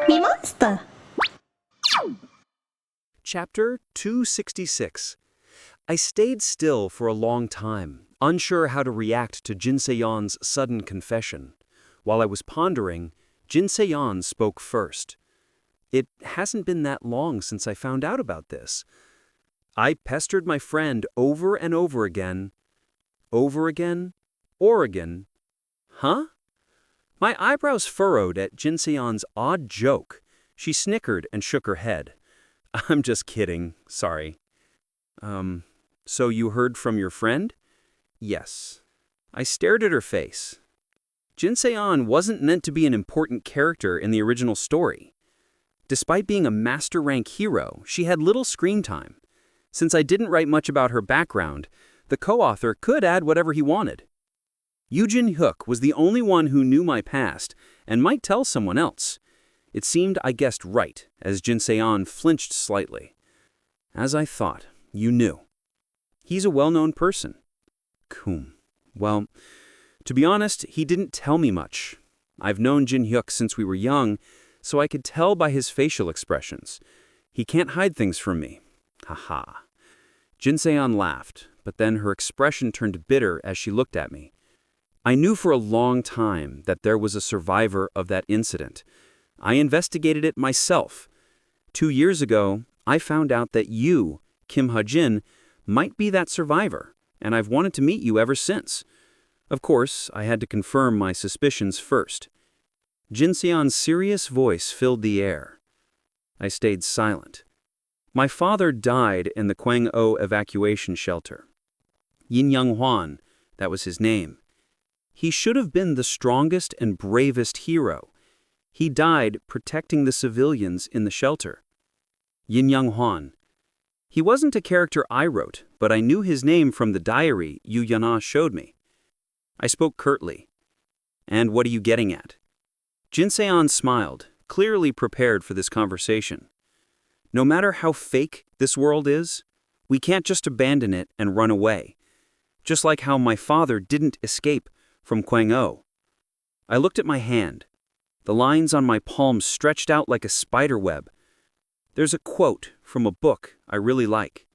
MeMonster. Chapter 266. I stayed still for a long time, unsure how to react to Jin Se-yeon's sudden confession. While I was pondering, Jin Se-yeon spoke first. It hasn't been that long since I found out about this. I pestered my friend over and over again. Over again? Oregon? Huh? My eyebrows furrowed at Jin Se-yeon's odd joke. She snickered and shook her head. I'm just kidding, sorry. So you heard from your friend? Yes. I stared at her face. Jin Se-yeon wasn't meant to be an important character in the original story. Despite being a master-rank hero, she had little screen time. Since I didn't write much about her background, the co-author could add whatever he wanted. Yoo Jin-hyuk was the only one who knew my past and might tell someone else. It seemed I guessed right, as Jin Se-yeon flinched slightly. As I thought, you knew. He's a well-known person. Well, to be honest, he didn't tell me much. I've known Jin-hyuk since we were young, so I could tell by his facial expressions. He can't hide things from me. Haha. Jin Se-yeon laughed, but then her expression turned bitter as she looked at me. I knew for a long time that there was a survivor of that incident. I investigated it myself. 2 years ago, I found out that you, Kim Hajin, might be that survivor, and I've wanted to meet you ever since. Of course, I had to confirm my suspicions first. Jin Se-yeon's serious voice filled the air. I stayed silent. My father died in the Kwang-o evacuation shelter. Yin Young-hwan, that was his name. He should have been the strongest and bravest hero. He died protecting the civilians in the shelter. Yin Young-hwan. He wasn't a character I wrote, but I knew his name from the diary Yu Yana showed me. I spoke curtly. And what are you getting at? Jin Se-yeon smiled, clearly prepared for this conversation. No matter how fake this world is, we can't just abandon it and run away. Just like how my father didn't escape from Kwang-o. I looked at my hand. The lines on my palm stretched out like a spider web. There's a quote from a book I really like.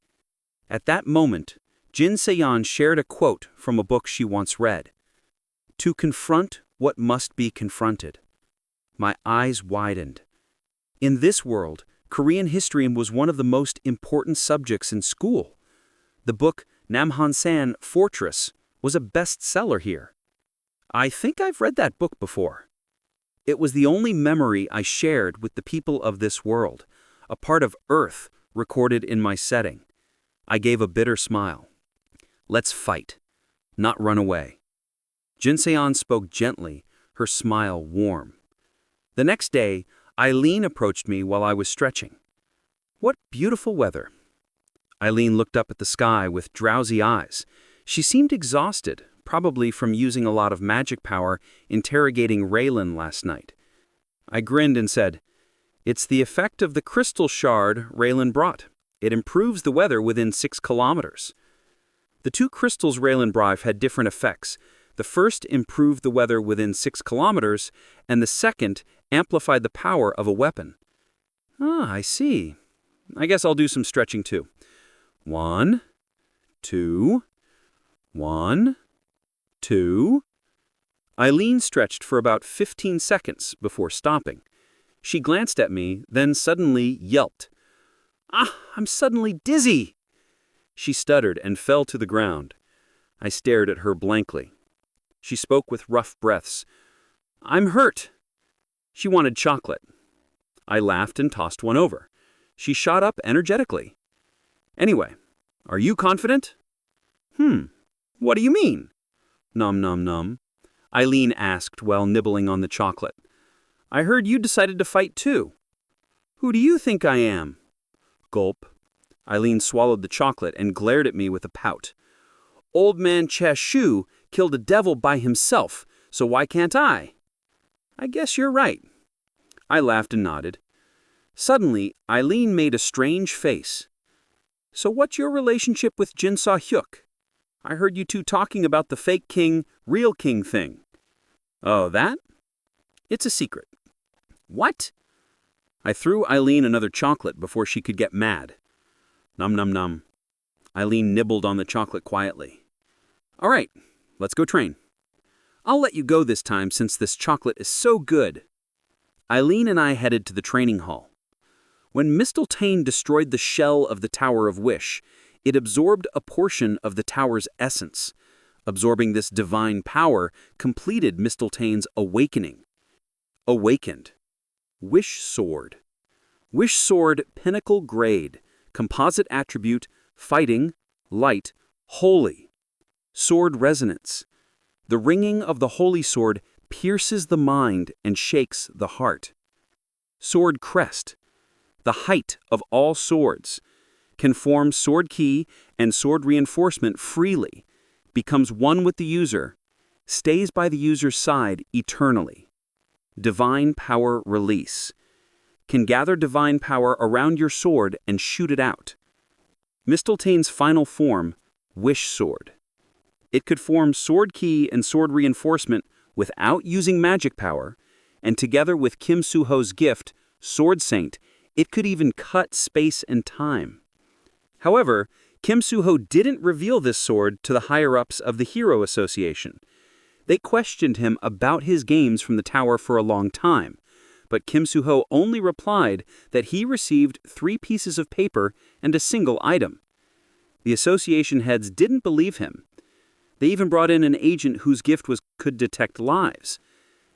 At that moment, Jin Se-yeon shared a quote from a book she once read. To confront what must be confronted. My eyes widened. In this world, Korean history was one of the most important subjects in school. The book Namhansan Fortress was a bestseller here. I think I've read that book before. It was the only memory I shared with the people of this world, a part of Earth recorded in my setting. I gave a bitter smile. Let's fight, not run away. Jin Se-yeon spoke gently, her smile warm. The next day, Eileen approached me while I was stretching. What beautiful weather. Eileen looked up at the sky with drowsy eyes. She seemed exhausted, probably from using a lot of magic power interrogating Raylan last night. I grinned and said, It's the effect of the crystal shard Raylan brought. It improves the weather within 6 kilometers. The 2 crystals Raylan brought had different effects. The first improved the weather within 6 kilometers, and the second amplified the power of a weapon. I see. I guess I'll do some stretching too. 1, 2, 1, 2. Eileen stretched for about 15 seconds before stopping. She glanced at me, then suddenly yelped. I'm suddenly dizzy! She stuttered and fell to the ground. I stared at her blankly. She spoke with rough breaths. I'm hurt. She wanted chocolate. I laughed and tossed one over. She shot up energetically. Anyway, are you confident? What do you mean? Nom nom nom. Eileen asked while nibbling on the chocolate. I heard you decided to fight too. Who do you think I am? Gulp. Eileen swallowed the chocolate and glared at me with a pout. Old man Cheshu killed a devil by himself, so why can't I? I guess you're right. I laughed and nodded. Suddenly, Eileen made a strange face. So what's your relationship with Jin Se-hyuk? I heard you two talking about the fake king, real king thing. Oh, that? It's a secret. What? I threw Eileen another chocolate before she could get mad. Num num num. Eileen nibbled on the chocolate quietly. All right, let's go train. I'll let you go this time since this chocolate is so good. Eileen and I headed to the training hall. When Mistletoe destroyed the shell of the Tower of Wish, it absorbed a portion of the tower's essence. Absorbing this divine power completed Mistletoe's awakening. Awakened. Wish Sword. Wish Sword Pinnacle Grade. Composite Attribute, Fighting, Light, Holy. Sword Resonance. The ringing of the Holy Sword pierces the mind and shakes the heart. Sword Crest. The height of all swords. Can form sword key and sword reinforcement freely. Becomes one with the user. Stays by the user's side eternally. Divine Power Release. Can gather divine power around your sword and shoot it out. Mistletoe's final form, Wish Sword. It could form sword key and sword reinforcement without using magic power, and together with Kim Soo-ho's gift, Sword Saint, it could even cut space and time. However, Kim Soo-ho didn't reveal this sword to the higher-ups of the Hero Association. They questioned him about his games from the tower for a long time, but Kim Soo-ho only replied that he received 3 pieces of paper and a single item. The association heads didn't believe him. They even brought in an agent whose gift could detect lives.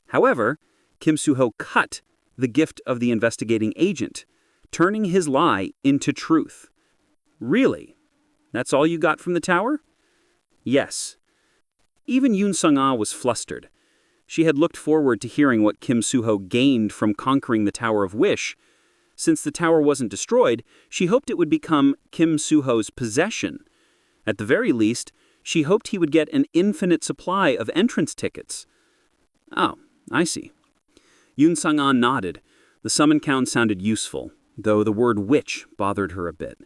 However, Kim Soo-ho cut the gift of the investigating agent, turning his lie into truth. Really? That's all you got from the tower? Yes. Even Yoon Sung-ah was flustered. She had looked forward to hearing what Kim Soo-ho gained from conquering the Tower of Wish. Since the tower wasn't destroyed, she hoped it would become Kim Soo-ho's possession. At the very least, she hoped he would get an infinite supply of entrance tickets. Oh, I see. Yoon Sung-ah nodded. The summon count sounded useful, though the word witch bothered her a bit.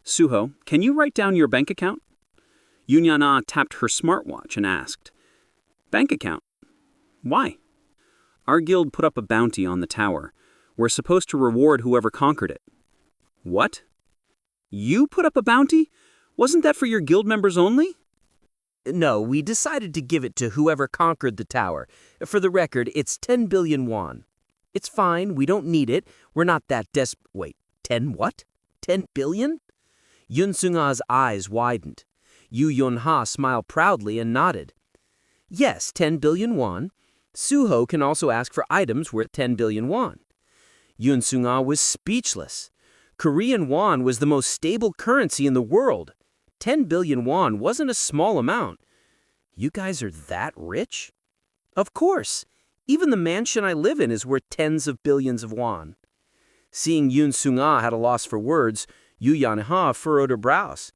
Soo-ho, can you write down your bank account? Yoon Yan-ah tapped her smartwatch and asked, Bank account? Why? Our guild put up a bounty on the tower. We're supposed to reward whoever conquered it. What? You put up a bounty? Wasn't that for your guild members only? No, we decided to give it to whoever conquered the tower. For the record, it's 10 billion won. It's fine, we don't need it. We're not that Wait, 10 what? 10 billion? Yoon Sung-ah's eyes widened. Yoo Yeon-ha smiled proudly and nodded. Yes, 10 billion won. Soo-ho can also ask for items worth 10 billion won. Yoon Sung-ah was speechless. Korean won was the most stable currency in the world. 10 billion won wasn't a small amount. You guys are that rich? Of course. Even the mansion I live in is worth tens of billions of won. Seeing Yoon Sung-ah had a loss for words, Yoo Yeon-ha furrowed her brows.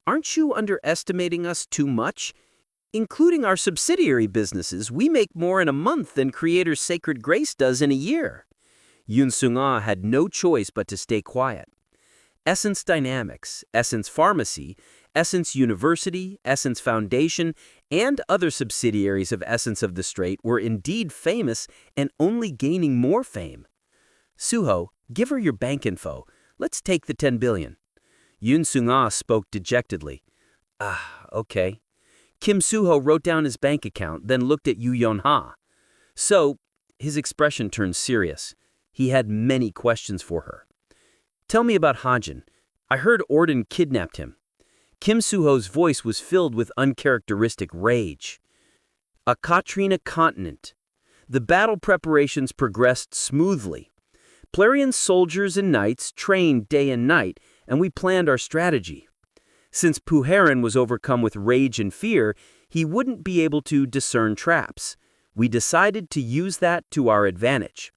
Aren't you underestimating us too much? Including our subsidiary businesses, we make more in a month than Creator's Sacred Grace does in a year. Yoon Sung-ah had no choice but to stay quiet. Essence Dynamics, Essence Pharmacy, Essence University, Essence Foundation, and other subsidiaries of Essence of the Strait were indeed famous and only gaining more fame. Soo-ho, give her your bank info. Let's take the 10 billion. Yoon Sung-ah spoke dejectedly. Okay. Kim Soo-ho wrote down his bank account, then looked at Yoo Yeon-ha. So, his expression turned serious. He had many questions for her. Tell me about Hajin. I heard Orden kidnapped him. Kim Soo-ho's voice was filled with uncharacteristic rage. A Katrina continent. The battle preparations progressed smoothly. Plarian's soldiers and knights trained day and night, and we planned our strategy. Since Puharan was overcome with rage and fear, he wouldn't be able to discern traps. We decided to use that to our advantage.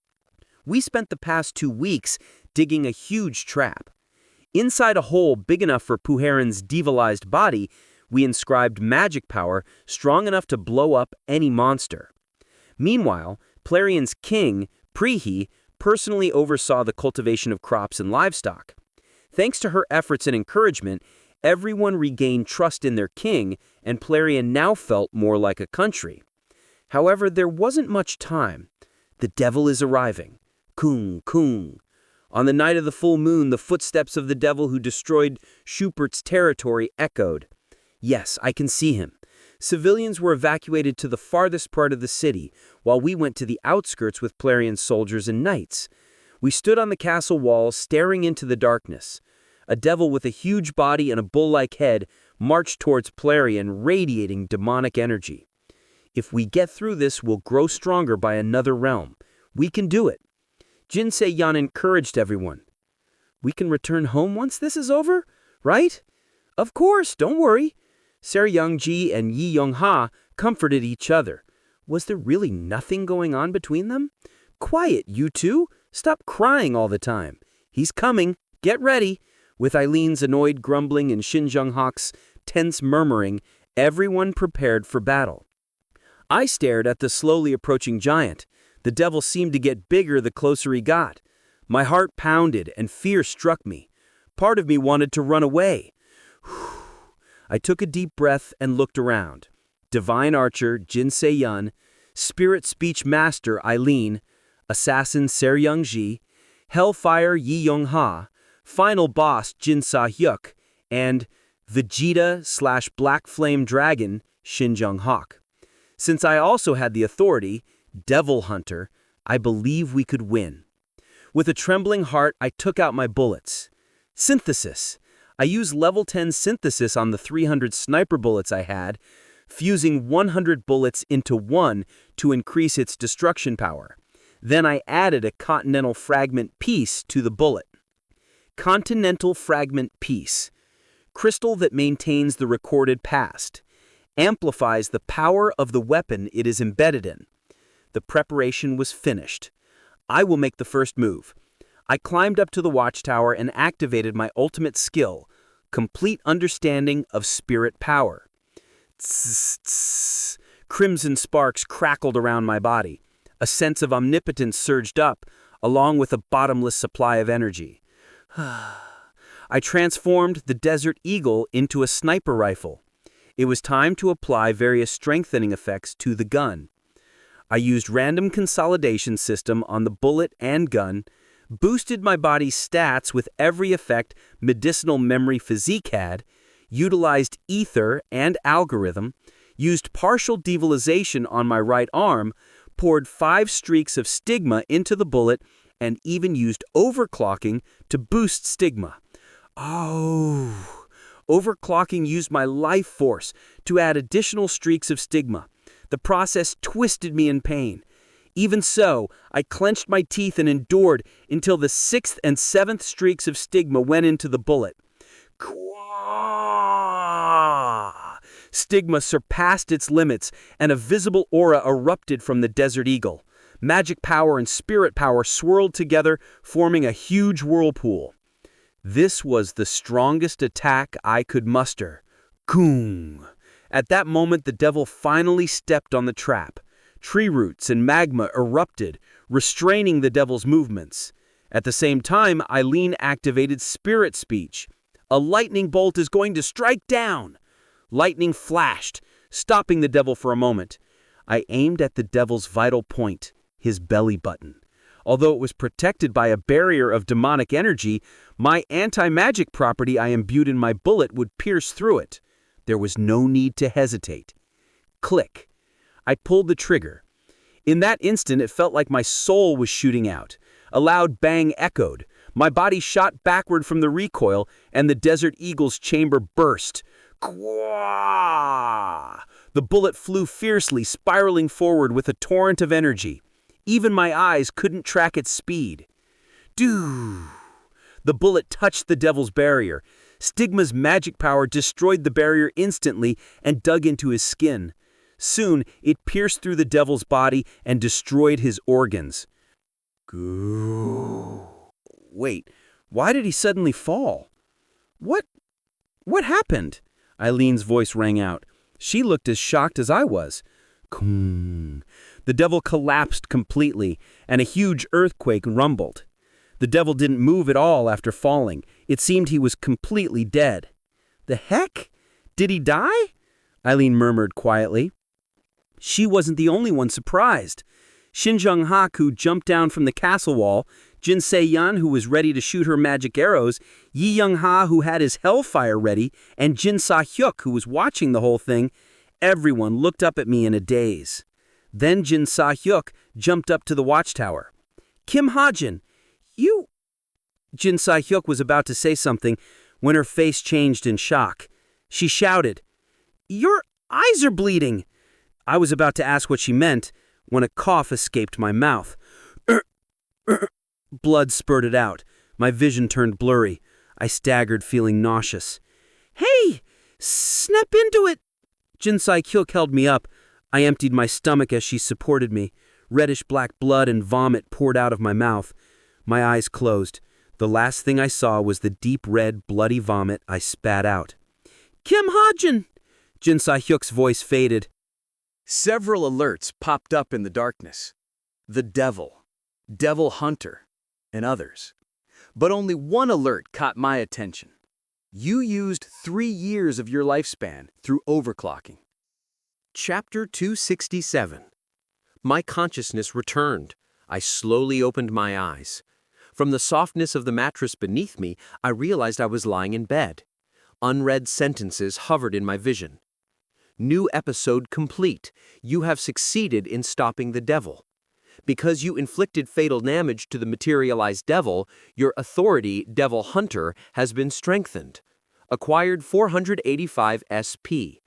We spent the past 2 weeks digging a huge trap. Inside a hole big enough for Puharan's devalized body, we inscribed magic power strong enough to blow up any monster. Meanwhile, Plarian's king, Prihi, personally oversaw the cultivation of crops and livestock. Thanks to her efforts and encouragement, everyone regained trust in their king, and Plarian now felt more like a country. However, there wasn't much time. The devil is arriving. Kung, kung. On the night of the full moon, the footsteps of the devil who destroyed Schubert's territory echoed. Yes, I can see him. Civilians were evacuated to the farthest part of the city, while we went to the outskirts with Plarian soldiers and knights. We stood on the castle walls, staring into the darkness. A devil with a huge body and a bull-like head marched towards Plarian, radiating demonic energy. If we get through this, we'll grow stronger by another realm. We can do it. Jinsei-yan encouraged everyone. We can return home once this is over, right? Of course, don't worry. Seryung-ji and Yi Young-ha comforted each other. Was there really nothing going on between them? Quiet, you two. Stop crying all the time. He's coming. Get ready. With Eileen's annoyed grumbling and Shin Jung-hak's tense murmuring, everyone prepared for battle. I stared at the slowly approaching giant. The devil seemed to get bigger the closer he got. My heart pounded and fear struck me. Part of me wanted to run away. I took a deep breath and looked around. Divine Archer Jinsei-yan, Spirit Speech Master Eileen, Assassin Seryung-ji, Hellfire Yi Young-ha, Final Boss Jin Sa-hyuk, and Vegeta/Black Flame Dragon Shin Jung-hak. Since I also had the authority, Devil Hunter, I believe we could win. With a trembling heart, I took out my bullets. Synthesis. I used level 10 synthesis on the 300 sniper bullets I had, fusing 100 bullets into one to increase its destruction power. Then I added a Continental Fragment piece to the bullet. Continental Fragment piece. Crystal that maintains the recorded past. Amplifies the power of the weapon it is embedded in. The preparation was finished. I will make the first move. I climbed up to the watchtower and activated my ultimate skill, complete understanding of spirit power. Tss, tss. Crimson sparks crackled around my body. A sense of omnipotence surged up, along with a bottomless supply of energy. I transformed the Desert Eagle into a sniper rifle. It was time to apply various strengthening effects to the gun. I used random consolidation system on the bullet and gun, boosted my body's stats with every effect medicinal memory physique had, utilized ether and algorithm, used partial devolization on my right arm, poured 5 streaks of stigma into the bullet, and even used overclocking to boost stigma. Oh, overclocking used my life force to add additional streaks of stigma. The process twisted me in pain. Even so, I clenched my teeth and endured until the 6th and 7th streaks of stigma went into the bullet. Stigma surpassed its limits, and a visible aura erupted from the Desert Eagle. Magic power and spirit power swirled together, forming a huge whirlpool. This was the strongest attack I could muster. Goong! At that moment, the devil finally stepped on the trap. Tree roots and magma erupted, restraining the devil's movements. At the same time, Eileen activated Spirit Speech. A lightning bolt is going to strike down! Lightning flashed, stopping the devil for a moment. I aimed at the devil's vital point, his belly button. Although it was protected by a barrier of demonic energy, my anti-magic property I imbued in my bullet would pierce through it. There was no need to hesitate. Click. I pulled the trigger. In that instant, it felt like my soul was shooting out. A loud bang echoed. My body shot backward from the recoil, and the Desert Eagle's chamber burst. Quah! The bullet flew fiercely, spiraling forward with a torrent of energy. Even my eyes couldn't track its speed. Doo! The bullet touched the devil's barrier. Stigma's magic power destroyed the barrier instantly and dug into his skin. Soon, it pierced through the devil's body and destroyed his organs. Goo. Wait, why did he suddenly fall? What happened? Eileen's voice rang out. She looked as shocked as I was. Kung. The devil collapsed completely, and a huge earthquake rumbled. The devil didn't move at all after falling. It seemed he was completely dead. The heck? Did he die? Eileen murmured quietly. She wasn't the only one surprised. Shin Jung-haku jumped down from the castle wall, Jin Se-yeon, who was ready to shoot her magic arrows, Yi Young-ha, who had his hellfire ready, and Jin Sa-hyuk, who was watching the whole thing. Everyone looked up at me in a daze. Then Jin Sa-hyuk jumped up to the watchtower. "Kim Hajin, you—" Jin Sa-hyuk was about to say something when her face changed in shock. She shouted, "Your eyes are bleeding!" I was about to ask what she meant when a cough escaped my mouth. Blood spurted out. My vision turned blurry. I staggered, feeling nauseous. "Hey! Snap into it!" Jin Se-hyuk held me up. I emptied my stomach as she supported me. Reddish-black blood and vomit poured out of my mouth. My eyes closed. The last thing I saw was the deep red, bloody vomit I spat out. "Kim Hajin!" Jin Se-hyuk's voice faded. Several alerts popped up in the darkness. The devil, devil hunter, and others. But only one alert caught my attention. You used 3 years of your lifespan through overclocking. Chapter 267. My consciousness returned. I slowly opened my eyes. From the softness of the mattress beneath me, I realized I was lying in bed. Unread sentences hovered in my vision. New episode complete. You have succeeded in stopping the devil. Because you inflicted fatal damage to the materialized devil, your authority, Devil Hunter, has been strengthened. Acquired 485 SP.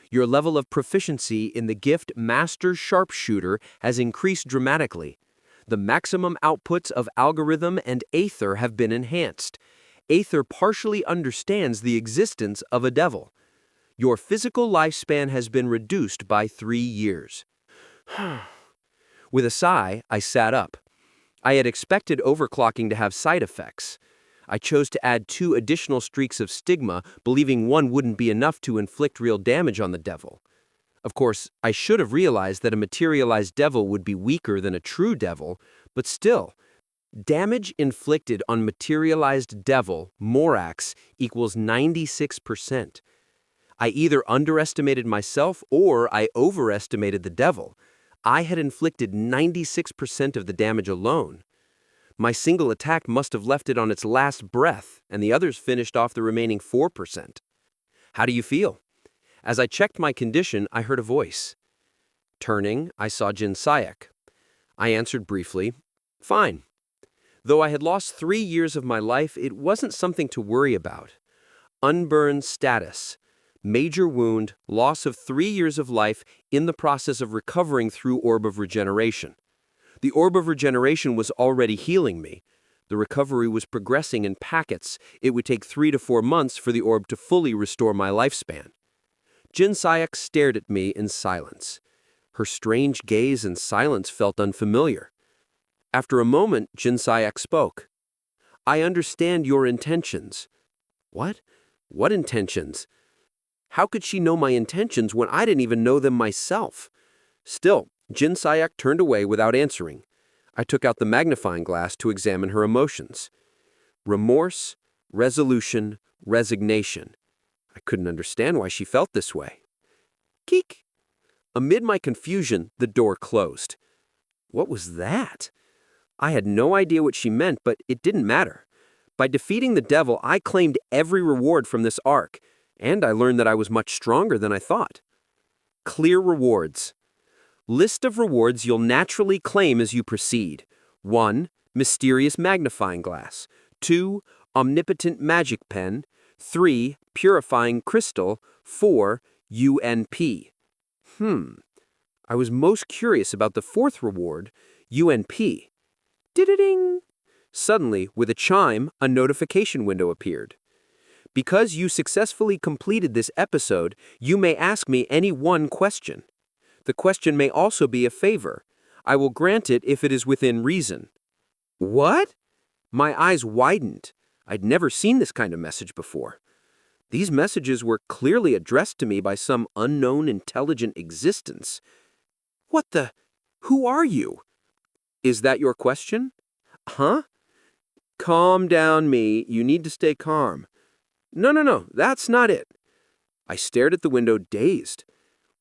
Your level of proficiency in the gift Master Sharpshooter has increased dramatically. The maximum outputs of Algorithm and Aether have been enhanced. Aether partially understands the existence of a devil. Your physical lifespan has been reduced by 3 years. With a sigh, I sat up. I had expected overclocking to have side effects. I chose to add 2 additional streaks of stigma, believing one wouldn't be enough to inflict real damage on the devil. Of course, I should have realized that a materialized devil would be weaker than a true devil, but still, damage inflicted on materialized devil, Morax, equals 96%. I either underestimated myself or I overestimated the devil. I had inflicted 96% of the damage alone. My single attack must have left it on its last breath, and the others finished off the remaining 4%. "How do you feel?" As I checked my condition, I heard a voice. Turning, I saw Jin Se-hyuk. I answered briefly, "Fine." Though I had lost 3 years of my life, it wasn't something to worry about. Unburned status. Major wound, loss of 3 years of life in the process of recovering through Orb of Regeneration. The Orb of Regeneration was already healing me. The recovery was progressing in packets. It would take 3 to 4 months for the orb to fully restore my lifespan. Jin Se-hyuk stared at me in silence. Her strange gaze and silence felt unfamiliar. After a moment, Jin Se-hyuk spoke. "I understand your intentions." "What? What intentions?" How could she know my intentions when I didn't even know them myself? Still, Jin Se-hyuk turned away without answering. I took out the magnifying glass to examine her emotions. Remorse, resolution, resignation. I couldn't understand why she felt this way. Keek! Amid my confusion, the door closed. What was that? I had no idea what she meant, but it didn't matter. By defeating the devil, I claimed every reward from this arc, and I learned that I was much stronger than I thought. Clear rewards. List of rewards you'll naturally claim as you proceed. 1. Mysterious magnifying glass. 2. Omnipotent magic pen. 3. Purifying crystal. 4. UNP. I was most curious about the 4th reward, UNP. Ding! Suddenly, with a chime, a notification window appeared. Because you successfully completed this episode, you may ask me any one question. The question may also be a favor. I will grant it if it is within reason. What? My eyes widened. I'd never seen this kind of message before. These messages were clearly addressed to me by some unknown intelligent existence. What the? Who are you? Is that your question? Huh? Calm down, me. You need to stay calm. No, that's not it. I stared at the window, dazed.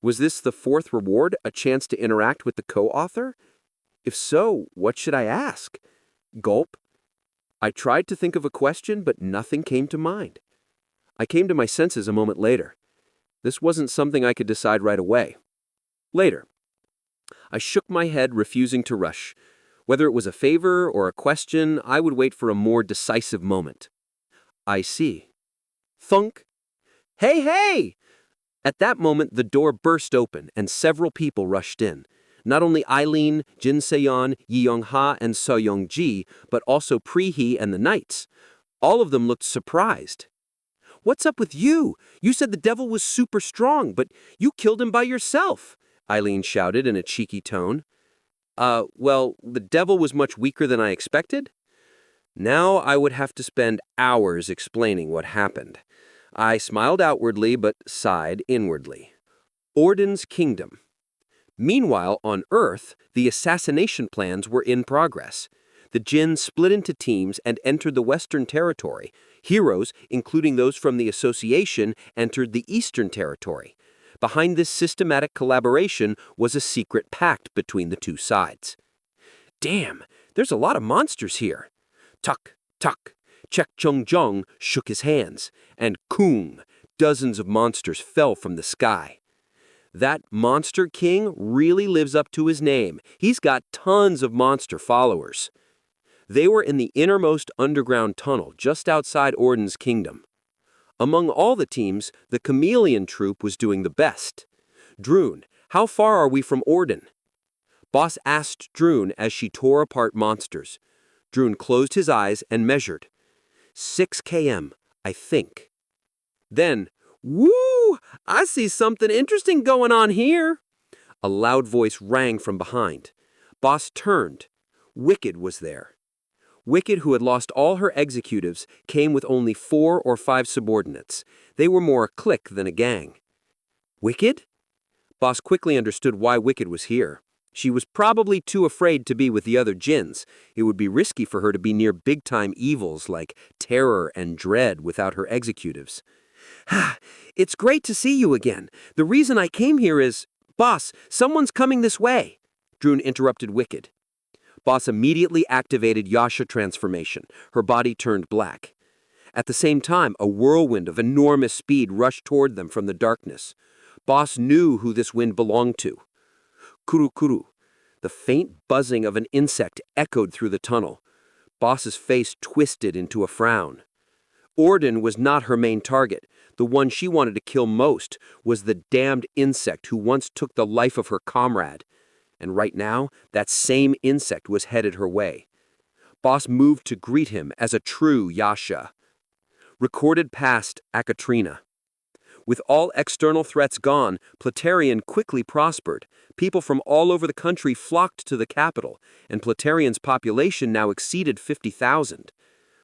Was this the 4th reward, a chance to interact with the co-author? If so, what should I ask? Gulp. I tried to think of a question, but nothing came to mind. I came to my senses a moment later. This wasn't something I could decide right away. Later. I shook my head, refusing to rush. Whether it was a favor or a question, I would wait for a more decisive moment. I see. Thunk. Hey, hey! At that moment, the door burst open and several people rushed in. Not only Eileen, Jin Se-yeon, Yi Young-ha, and So Young-ji, but also Pri-hee and the knights. All of them looked surprised. What's up with you? You said the devil was super strong, but you killed him by yourself, Eileen shouted in a cheeky tone. Well, the devil was much weaker than I expected. Now I would have to spend hours explaining what happened. I smiled outwardly, but sighed inwardly. Orden's kingdom. Meanwhile, on Earth, the assassination plans were in progress. The Jinn split into teams and entered the Western Territory. Heroes, including those from the Association, entered the Eastern Territory. Behind this systematic collaboration was a secret pact between the two sides. Damn, there's a lot of monsters here. Tuck, tuck. Chek Chung-jung shook his hands, and Kung, dozens of monsters fell from the sky. That Monster King really lives up to his name. He's got tons of monster followers. They were in the innermost underground tunnel just outside Orden's kingdom. Among all the teams, the Chameleon Troop was doing the best. Droon, how far are we from Orden? Boss asked Droon as she tore apart monsters. Droon closed his eyes and measured. 6 km, I think. Then, woo! I see something interesting going on here. A loud voice rang from behind. Boss turned. Wicked was there. Wicked, who had lost all her executives, came with only 4 or 5 subordinates. They were more a clique than a gang. Wicked? Boss quickly understood why Wicked was here. She was probably too afraid to be with the other Jinns. It would be risky for her to be near big-time evils like Terror and Dread without her executives. It's great to see you again. The reason I came here is... Boss, someone's coming this way. Droon interrupted Wicked. Boss immediately activated Yasha transformation. Her body turned black. At the same time, a whirlwind of enormous speed rushed toward them from the darkness. Boss knew who this wind belonged to. Kuru-kuru. The faint buzzing of an insect echoed through the tunnel. Boss's face twisted into a frown. Orden was not her main target. The one she wanted to kill most was the damned insect who once took the life of her comrade. And right now, that same insect was headed her way. Boss moved to greet him as a true Yasha. Recorded past Akatrina. With all external threats gone, Platarian quickly prospered. People from all over the country flocked to the capital, and Platarian's population now exceeded 50,000.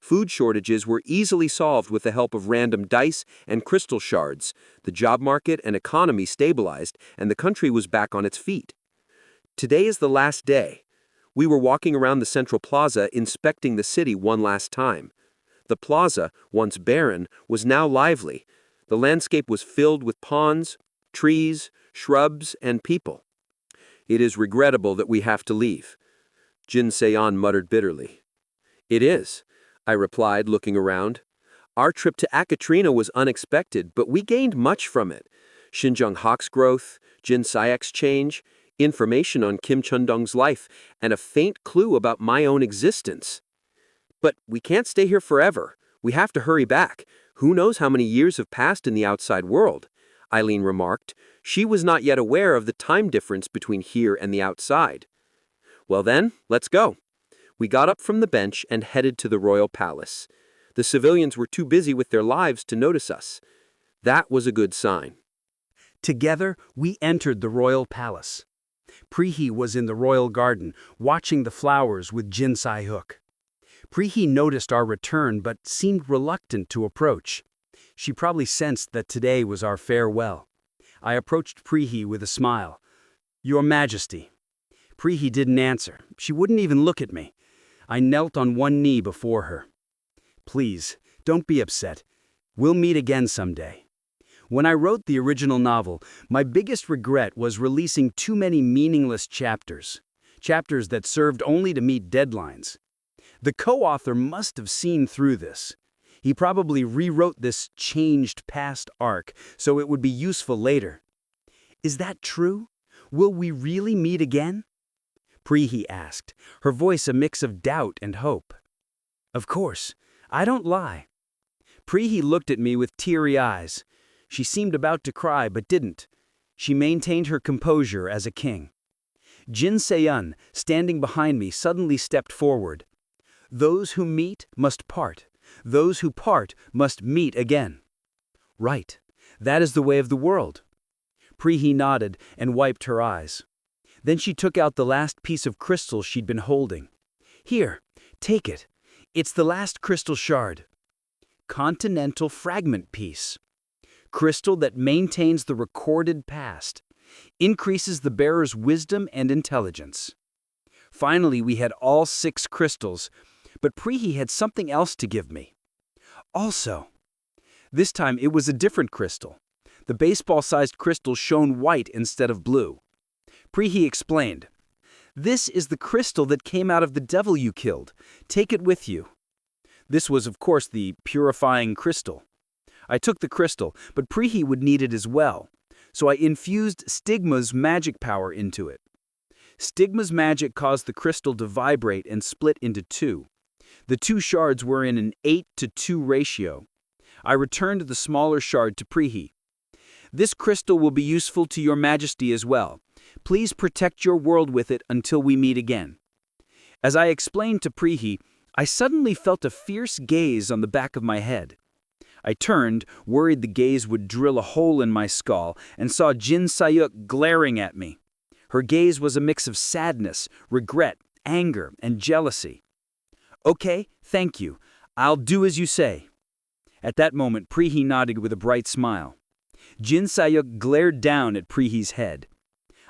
Food shortages were easily solved with the help of random dice and crystal shards. The job market and economy stabilized, and the country was back on its feet. Today is the last day. We were walking around the central plaza inspecting the city one last time. The plaza, once barren, was now lively. The landscape was filled with ponds, trees, shrubs, and people. It is regrettable that we have to leave. Jin Se-yeon muttered bitterly. It is, I replied, looking around. Our trip to Akatrina was unexpected, but we gained much from it. Shinjung Hak's growth, Jin Sayek's change, information on Kim Chun-dong's life, and a faint clue about my own existence. But we can't stay here forever. We have to hurry back. Who knows how many years have passed in the outside world? Eileen remarked. She was not yet aware of the time difference between here and the outside. Well then, let's go. We got up from the bench and headed to the royal palace. The civilians were too busy with their lives to notice us. That was a good sign. Together, we entered the royal palace. Pri-hee was in the royal garden, watching the flowers with Jin Se-hyuk. Pri-hee noticed our return but seemed reluctant to approach. She probably sensed that today was our farewell. I approached Pri-hee with a smile. Your Majesty. Pri-hee didn't answer. She wouldn't even look at me. I knelt on one knee before her. Please, don't be upset. We'll meet again someday. When I wrote the original novel, my biggest regret was releasing too many meaningless chapters. chapters that served only to meet deadlines. The co-author must have seen through this. He probably rewrote this changed past arc so it would be useful later. Is that true? Will we really meet again? Prehi asked, her voice a mix of doubt and hope. Of course, I don't lie. Prehi looked at me with teary eyes. She seemed about to cry but didn't. She maintained her composure as a king. Jin Se-yun, standing behind me, suddenly stepped forward. Those who meet must part. Those who part must meet again. Right. That is the way of the world. Prehi nodded and wiped her eyes. Then she took out the last piece of crystal she'd been holding. Here, take it. It's the last crystal shard. Continental fragment piece. Crystal that maintains the recorded past. Increases the bearer's wisdom and intelligence. Finally, we had all 6 crystals, but Prehi had something else to give me. Also, this time it was a different crystal. The baseball-sized crystal shone white instead of blue. Prehi explained, "This is the crystal that came out of the devil you killed. Take it with you." This was, of course, the purifying crystal. I took the crystal, but Prehi would need it as well, so I infused Stigma's magic power into it. Stigma's magic caused the crystal to vibrate and split into 2. The 2 shards were in an 8-to-2 ratio. I returned the smaller shard to Prehi. This crystal will be useful to your majesty as well. Please protect your world with it until we meet again. As I explained to Prehi, I suddenly felt a fierce gaze on the back of my head. I turned, worried the gaze would drill a hole in my skull, and saw Jin Se-yuk glaring at me. Her gaze was a mix of sadness, regret, anger, and jealousy. Okay, thank you. I'll do as you say. At that moment, Prehi nodded with a bright smile. Jin Se-yuk glared down at Prehi's head.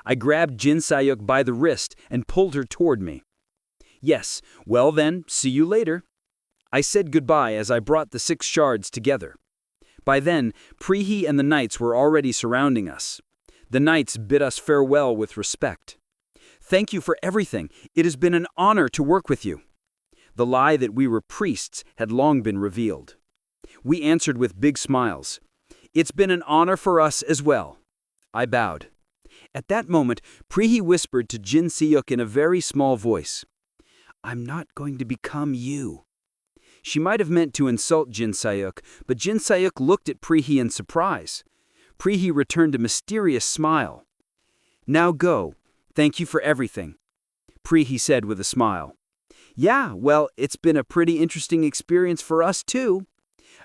I grabbed Jin Se-yuk by the wrist and pulled her toward me. Yes, well then, see you later. I said goodbye as I brought the 6 shards together. By then, Prehi and the knights were already surrounding us. The knights bid us farewell with respect. Thank you for everything. It has been an honor to work with you. The lie that we were priests had long been revealed. We answered with big smiles. It's been an honor for us as well. I bowed. At that moment, Prehi whispered to Jin Se-yuk in a very small voice, "I'm not going to become you." She might have meant to insult Jin Se-yuk, but Jin Se-yuk looked at Prehi in surprise. Prehi returned a mysterious smile. "Now go. Thank you for everything," Prehi said with a smile. "Yeah, well, it's been a pretty interesting experience for us too,"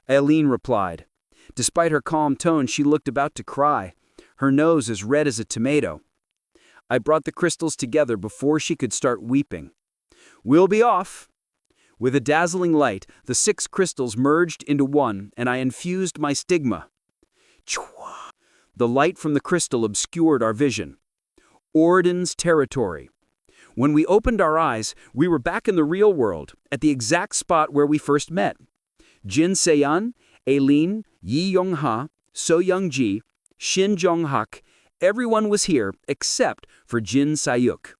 Aileen replied. Despite her calm tone, she looked about to cry, her nose as red as a tomato. I brought the crystals together before she could start weeping. "We'll be off." With a dazzling light, the 6 crystals merged into one, and I infused my stigma. Chwa! The light from the crystal obscured our vision. Orden's territory. When we opened our eyes, we were back in the real world, at the exact spot where we first met. Jin Se-yun, Aileen, Yi Yong-ha, So Young-ji, Shin Jong-hak, everyone was here except for Jin Se-yuk.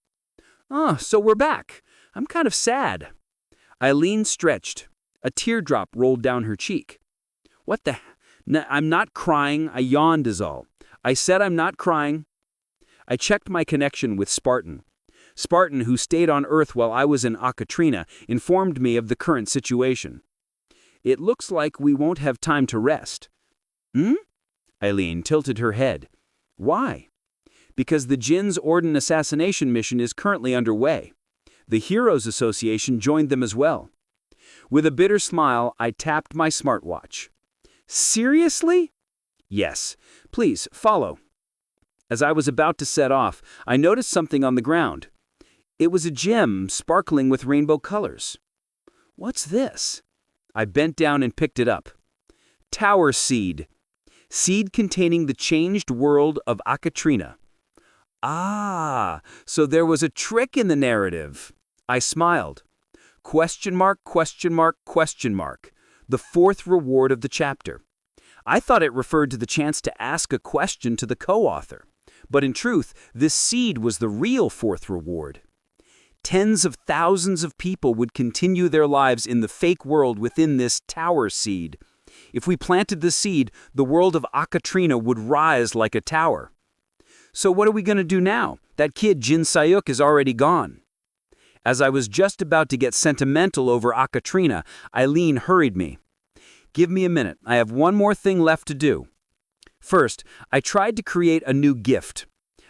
"Oh, so we're back. I'm kind of sad." Aileen stretched. A teardrop rolled down her cheek. "What the? I'm not crying. I yawned is all. I said I'm not crying." I checked my connection with Spartan. Spartan, who stayed on Earth while I was in Akatrina, informed me of the current situation. "It looks like we won't have time to rest." Aileen tilted her head. "Why?" "Because the Jin's Orden assassination mission is currently underway. The Heroes Association joined them as well." With a bitter smile, I tapped my smartwatch. "Seriously?" "Yes. Please, follow." As I was about to set off, I noticed something on the ground. It was a gem sparkling with rainbow colors. "What's this?" I bent down and picked it up. Tower Seed. Seed containing the changed world of Akatrina. Ah, so there was a trick in the narrative. I smiled. Question mark, question mark, question mark. The 4th reward of the chapter. I thought it referred to the chance to ask a question to the co-author. But in truth, this seed was the real 4th reward. Tens of thousands of people would continue their lives in the fake world within this tower seed. If we planted the seed, the world of Akatrina would rise like a tower. So what are we going to do now? That kid Jin Sayuk is already gone. As I was just about to get sentimental over Akatrina, Eileen hurried me. Give me a minute. I have one more thing left to do. First, I tried to create a new gift.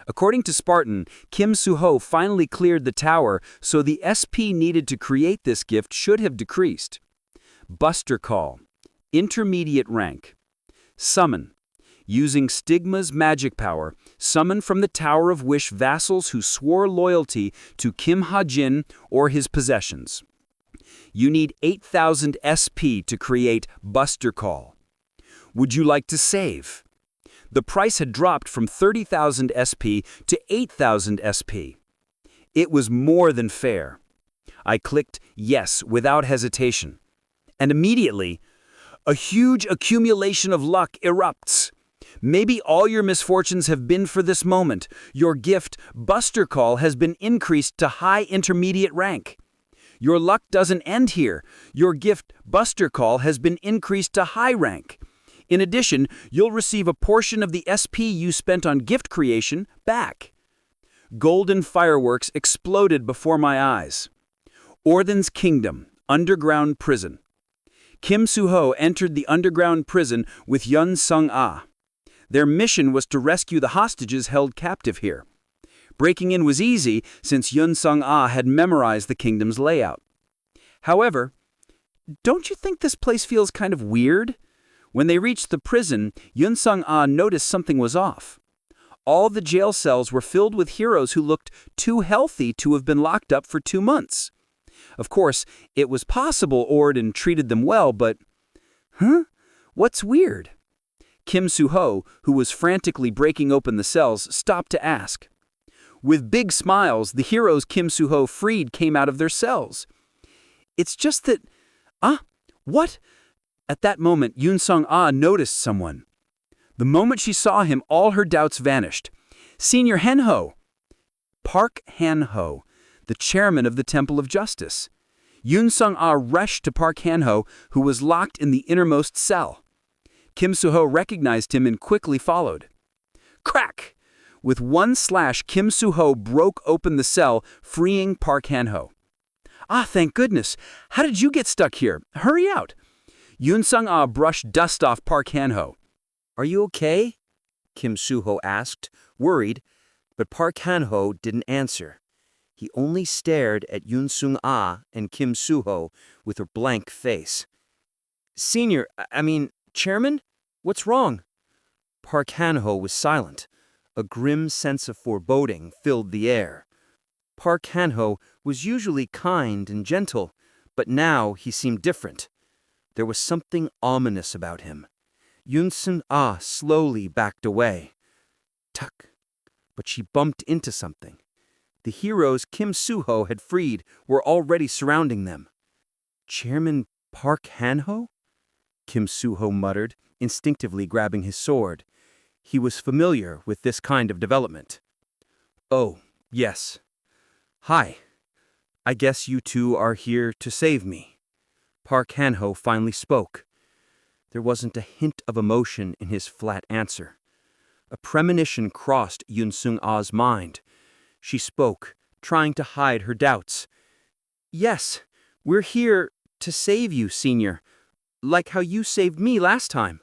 According to Spartan, Kim Soo-ho finally cleared the tower, so the SP needed to create this gift should have decreased. Buster Call. Intermediate rank. Summon. Using Stigma's magic power, summon from the Tower of Wish vassals who swore loyalty to Kim Hajin or his possessions. You need 8,000 SP to create Buster Call. Would you like to save? The price had dropped from 30,000 SP to 8,000 SP. It was more than fair. I clicked yes without hesitation. And immediately, a huge accumulation of luck erupts. Maybe all your misfortunes have been for this moment. Your gift, Buster Call, has been increased to high intermediate rank. Your luck doesn't end here. Your gift, Buster Call, has been increased to high rank. In addition, you'll receive a portion of the SP you spent on gift creation back. Golden fireworks exploded before my eyes. Orden's Kingdom, Underground Prison. Kim Soo-ho entered the underground prison with Yun Sung-ah. Their mission was to rescue the hostages held captive here. Breaking in was easy since Yun Sung-ah had memorized the kingdom's layout. However, don't you think this place feels kind of weird? When they reached the prison, Yun Sung-ah noticed something was off. All the jail cells were filled with heroes who looked too healthy to have been locked up for 2 months. Of course, it was possible Orden treated them well, but... What's weird? Kim Soo-ho, who was frantically breaking open the cells, stopped to ask. With big smiles, the heroes Kim Soo-ho freed came out of their cells. It's just that... What? At that moment, Yun Sung-ah noticed someone. The moment she saw him, all her doubts vanished. Senior Han-ho. Park Han-ho, the chairman of the Temple of Justice. Yun Sung-ah rushed to Park Han-ho, who was locked in the innermost cell. Kim Soo-ho recognized him and quickly followed. Crack! With one slash, Kim Soo-ho broke open the cell, freeing Park Han-ho. Thank goodness. How did you get stuck here? Hurry out. Yun Sung-ah brushed dust off Park Han-ho. Are you okay? Kim Soo-ho asked, worried, but Park Han-ho didn't answer. He only stared at Yun Sung-ah and Kim Soo-ho with a blank face. Chairman? What's wrong? Park Han-ho was silent. A grim sense of foreboding filled the air. Park Han-ho was usually kind and gentle, but now he seemed different. There was something ominous about him. Yun Sung-ah slowly backed away. Tuck! But she bumped into something. The heroes Kim Soo-ho had freed were already surrounding them. Chairman Park Han-ho? Kim Soo-ho muttered, instinctively grabbing his sword. He was familiar with this kind of development. Oh, yes. Hi. I guess you two are here to save me. Park Han-ho finally spoke. There wasn't a hint of emotion in his flat answer. A premonition crossed Yun Sung-ah's mind. She spoke, trying to hide her doubts. Yes, we're here to save you, Senior. Like how you saved me last time.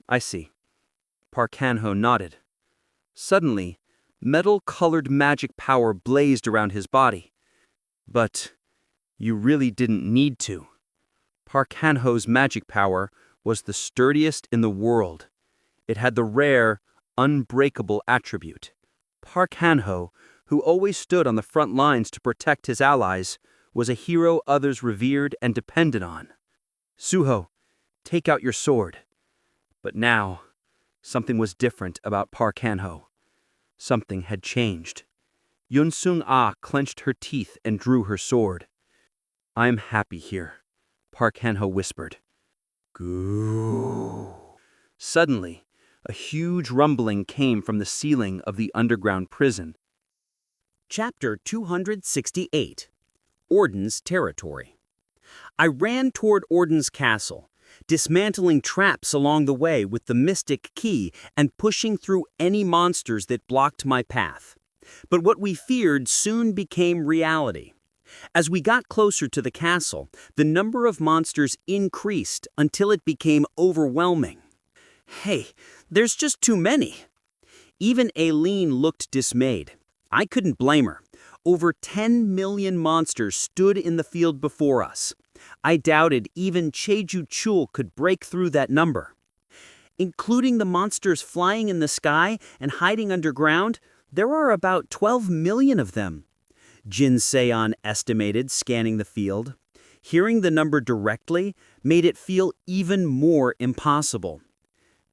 I see. Park Han-ho nodded. Suddenly, metal-colored magic power blazed around his body. But you really didn't need to. Park Han-ho's magic power was the sturdiest in the world. It had the rare, unbreakable attribute. Park Han-ho, who always stood on the front lines to protect his allies, was a hero others revered and depended on. Soo-ho, take out your sword. But now, something was different about Park Han-ho. Something had changed. Yun Sung-ah clenched her teeth and drew her sword. I'm happy here, Park Han-ho whispered. Goo. Suddenly, a huge rumbling came from the ceiling of the underground prison. Chapter 268, Orden's Territory. I ran toward Orden's castle, dismantling traps along the way with the mystic key and pushing through any monsters that blocked my path. But what we feared soon became reality. As we got closer to the castle, the number of monsters increased until it became overwhelming. Hey, there's just too many. Even Aileen looked dismayed. I couldn't blame her. Over 10 million monsters stood in the field before us. I doubted even Cheju Chul could break through that number. Including the monsters flying in the sky and hiding underground, there are about 12 million of them. Jin Seon estimated, scanning the field. Hearing the number directly made it feel even more impossible.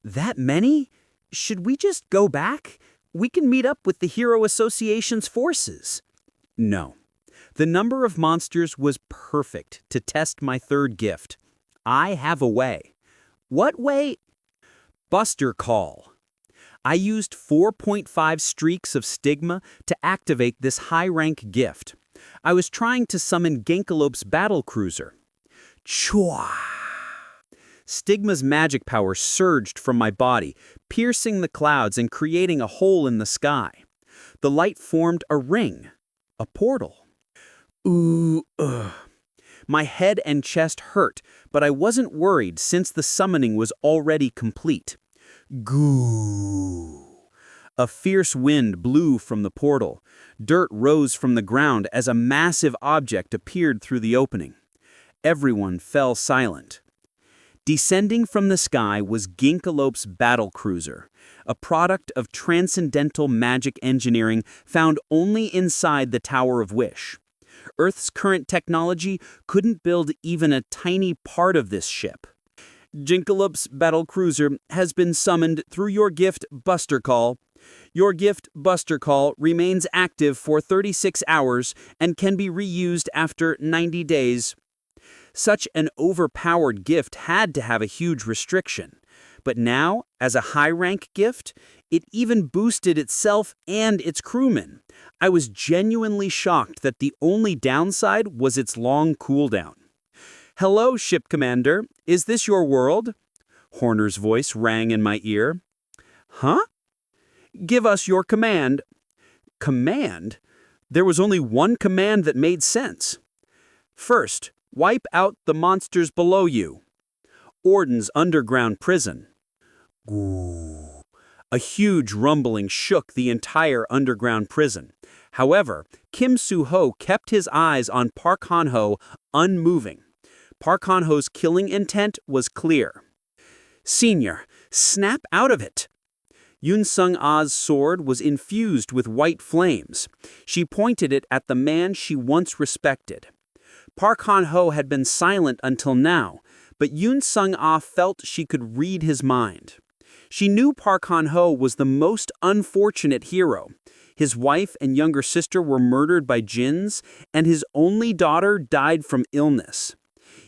That many? Should we just go back? We can meet up with the Hero Association's forces. No. The number of monsters was perfect to test my third gift. I have a way. What way? Buster Call. I used 4.5 streaks of stigma to activate this high-rank gift. I was trying to summon Genkalope's battle cruiser. Chua! Stigma's magic power surged from my body, piercing the clouds and creating a hole in the sky. The light formed a ring, a portal. Ooh, ugh. My head and chest hurt, but I wasn't worried since the summoning was already complete. Goo! A fierce wind blew from the portal. Dirt rose from the ground as a massive object appeared through the opening. Everyone fell silent. Descending from the sky was Genkalope's battle cruiser, a product of transcendental magic engineering found only inside the Tower of Wish. Earth's current technology couldn't build even a tiny part of this ship. Genkalope's battle cruiser has been summoned through your gift Buster Call. Your gift Buster Call remains active for 36 hours and can be reused after 90 days. Such an overpowered gift had to have a huge restriction. But now, as a high-rank gift, it even boosted itself and its crewmen. I was genuinely shocked that the only downside was its long cooldown. Hello, Ship Commander. Is this your world? Horner's voice rang in my ear. Huh? Give us your command. Command? There was only one command that made sense. First, wipe out the monsters below you. Orden's underground prison. Ooh. A huge rumbling shook the entire underground prison. However, Kim Soo-ho kept his eyes on Park Han-ho, unmoving. Park Han-ho's killing intent was clear. Senior, snap out of it. Yoon Sung-ah's sword was infused with white flames. She pointed it at the man she once respected. Park Han-ho had been silent until now, but Yoon Sung-ah felt she could read his mind. She knew Park Han-ho was the most unfortunate hero. His wife and younger sister were murdered by Jins, and his only daughter died from illness.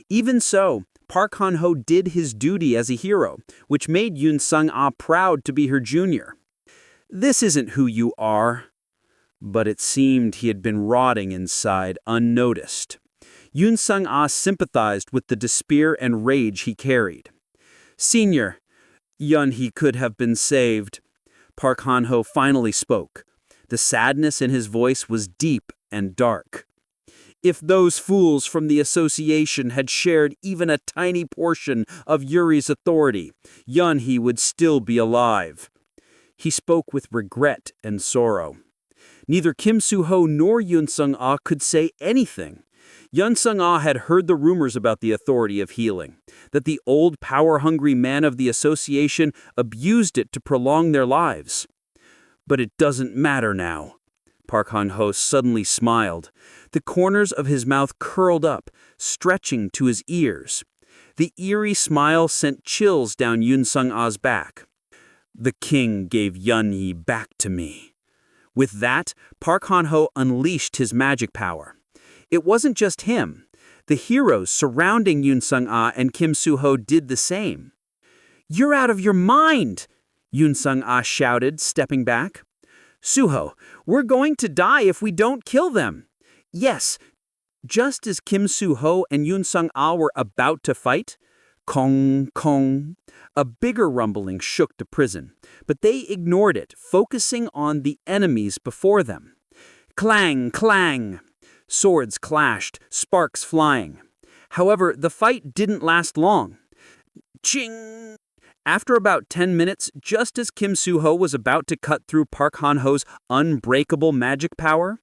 Even so, Park Han-ho did his duty as a hero, which made Yoon Sung-ah proud to be her junior. This isn't who you are. But it seemed he had been rotting inside, unnoticed. Yoon Sung-ah sympathized with the despair and rage he carried. Senior, Yun-hee could have been saved. Park Han-ho finally spoke. The sadness in his voice was deep and dark. If those fools from the association had shared even a tiny portion of Yuri's authority, Yun-hee would still be alive. He spoke with regret and sorrow. Neither Kim Soo-ho nor Yoon Sung-ah could say anything. Yoon Sung-ah had heard the rumors about the authority of healing, that the old power-hungry man of the association abused it to prolong their lives. But it doesn't matter now. Park Han-ho suddenly smiled. The corners of his mouth curled up, stretching to his ears. The eerie smile sent chills down Yoon Sung-ah's back. The king gave Yun-hee back to me. With that, Park Han-ho unleashed his magic power. It wasn't just him. The heroes surrounding Yoon Sung-ah and Kim Soo-ho did the same. You're out of your mind! Yoon Sung-ah shouted, stepping back. Suho, we're going to die if we don't kill them. Yes. Just as Kim Soo-ho and Yoon Sung-ah were about to fight, Kong, Kong, a bigger rumbling shook the prison, but they ignored it, focusing on the enemies before them. Clang, clang. Swords clashed, sparks flying. However, the fight didn't last long. Ching! After about 10 minutes, just as Kim Soo-ho was about to cut through Park Han-ho's unbreakable magic power,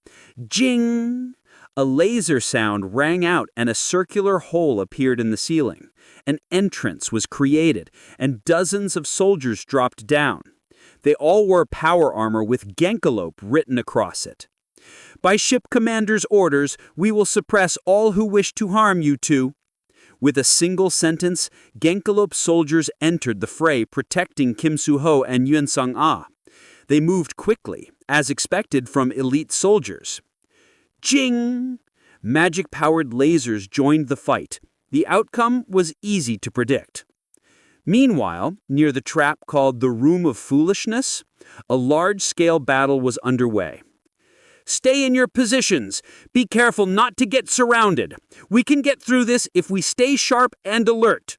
jing! A laser sound rang out and a circular hole appeared in the ceiling. An entrance was created, and dozens of soldiers dropped down. They all wore power armor with Genkalope written across it. By ship commander's orders, we will suppress all who wish to harm you two. With a single sentence, Genkalope soldiers entered the fray, protecting Kim Soo-ho and Yoon Sung-ah. They moved quickly, as expected from elite soldiers. Jing! Magic-powered lasers joined the fight. The outcome was easy to predict. Meanwhile, near the trap called the Room of Foolishness, a large-scale battle was underway. Stay in your positions. Be careful not to get surrounded. We can get through this if we stay sharp and alert.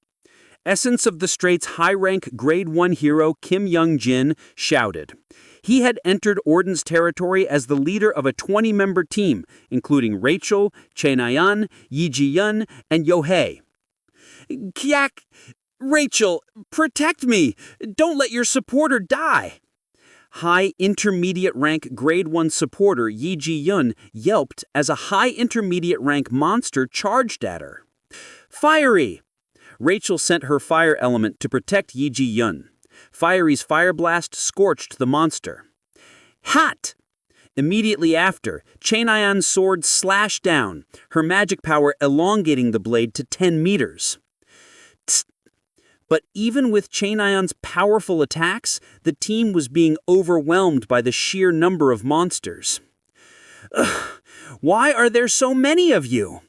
Essence of the Strait's high-rank Grade 1 hero Kim Young-jin shouted. He had entered Orden's territory as the leader of a 20-member team, including Rachel, Chae Na-yeon, Yi Ji-yeon, and Yo-hae. Kyak! Rachel, protect me! Don't let your supporter die! High intermediate rank Grade 1 supporter Yi Ji-yeon yelped as a high intermediate rank monster charged at her. Fiery! Rachel sent her fire element to protect Yi Ji-yeon. Fiery's fire blast scorched the monster. Hot! Immediately after, Chae Na-yeon's sword slashed down, her magic power elongating the blade to 10 meters. Tsk. But even with Chae Na-yeon's powerful attacks, the team was being overwhelmed by the sheer number of monsters. Ugh, why are there so many of you?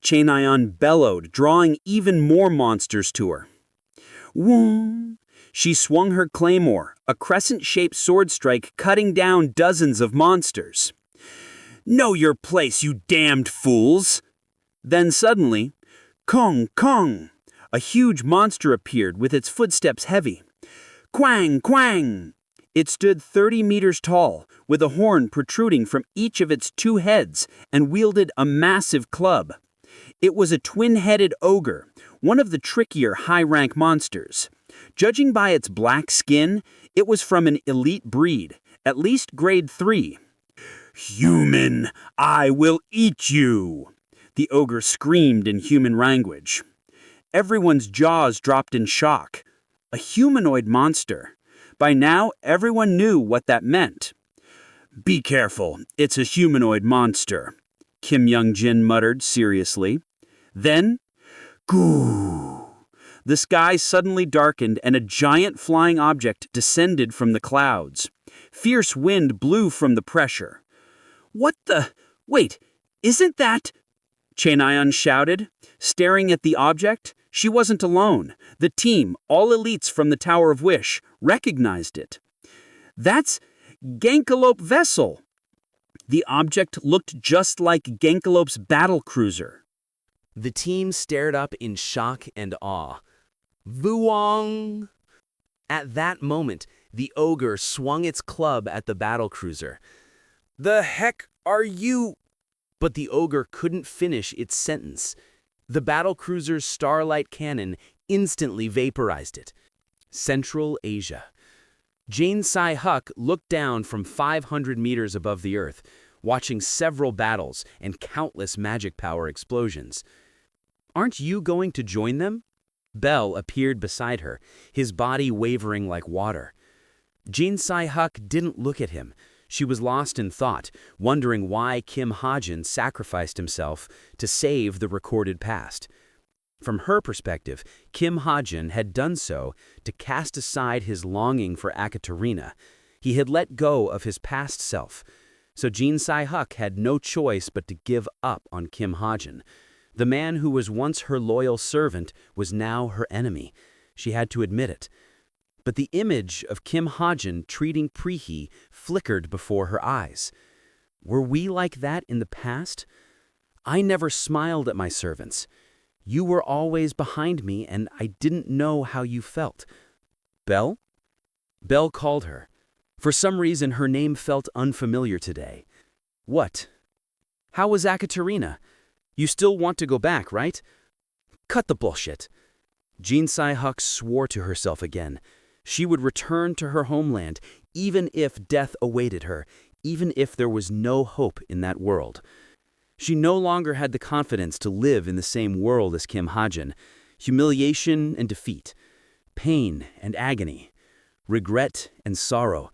Chae Na-yeon bellowed, drawing even more monsters to her. Woo! She swung her claymore, a crescent-shaped sword strike cutting down dozens of monsters. Know your place, you damned fools! Then suddenly, Kong, Kong! A huge monster appeared with its footsteps heavy. Quang, quang! It stood 30 meters tall, with a horn protruding from each of its two heads, and wielded a massive club. It was a twin-headed ogre, one of the trickier high-rank monsters. Judging by its black skin, it was from an elite breed, at least Grade 3. Human, I will eat you! The ogre screamed in human language. Everyone's jaws dropped in shock. A humanoid monster. By now, everyone knew what that meant. Be careful, it's a humanoid monster, Kim Young-jin muttered seriously. Then, goo! The sky suddenly darkened and a giant flying object descended from the clouds. Fierce wind blew from the pressure. What the? Wait, isn't that? Chae Na-yeon shouted. Staring at the object, she wasn't alone. The team, all elites from the Tower of Wish, recognized it. That's Genkalope vessel. The object looked just like Genkalope's battle cruiser. The team stared up in shock and awe. Vuong! At that moment, the ogre swung its club at the battlecruiser. The heck are you? But the ogre couldn't finish its sentence. The battlecruiser's starlight cannon instantly vaporized it. Central Asia. Jane Sai-huk looked down from 500 meters above the earth, watching several battles and countless magic power explosions. Aren't you going to join them? Bell appeared beside her, his body wavering like water. Jin Sai-huk didn't look at him. She was lost in thought, wondering why Kim Hajin sacrificed himself to save the recorded past. From her perspective, Kim Hajin had done so to cast aside his longing for Akaterina. He had let go of his past self. So Jin Sai-huk had no choice but to give up on Kim Hajin. The man who was once her loyal servant was now her enemy. She had to admit it. but the image of Kim Hajin treating Prihi flickered before her eyes. Were we like that in the past? I never smiled at my servants. You were always behind me, and I didn't know how you felt. Belle? Belle called her. For some reason, her name felt unfamiliar today. What? How was Akaterina? You still want to go back, right? Cut the bullshit. Jinsai-huk swore to herself again. She would return to her homeland, even if death awaited her, even if there was no hope in that world. She no longer had the confidence to live in the same world as Kim Hajin. Humiliation and defeat, pain and agony, regret and sorrow.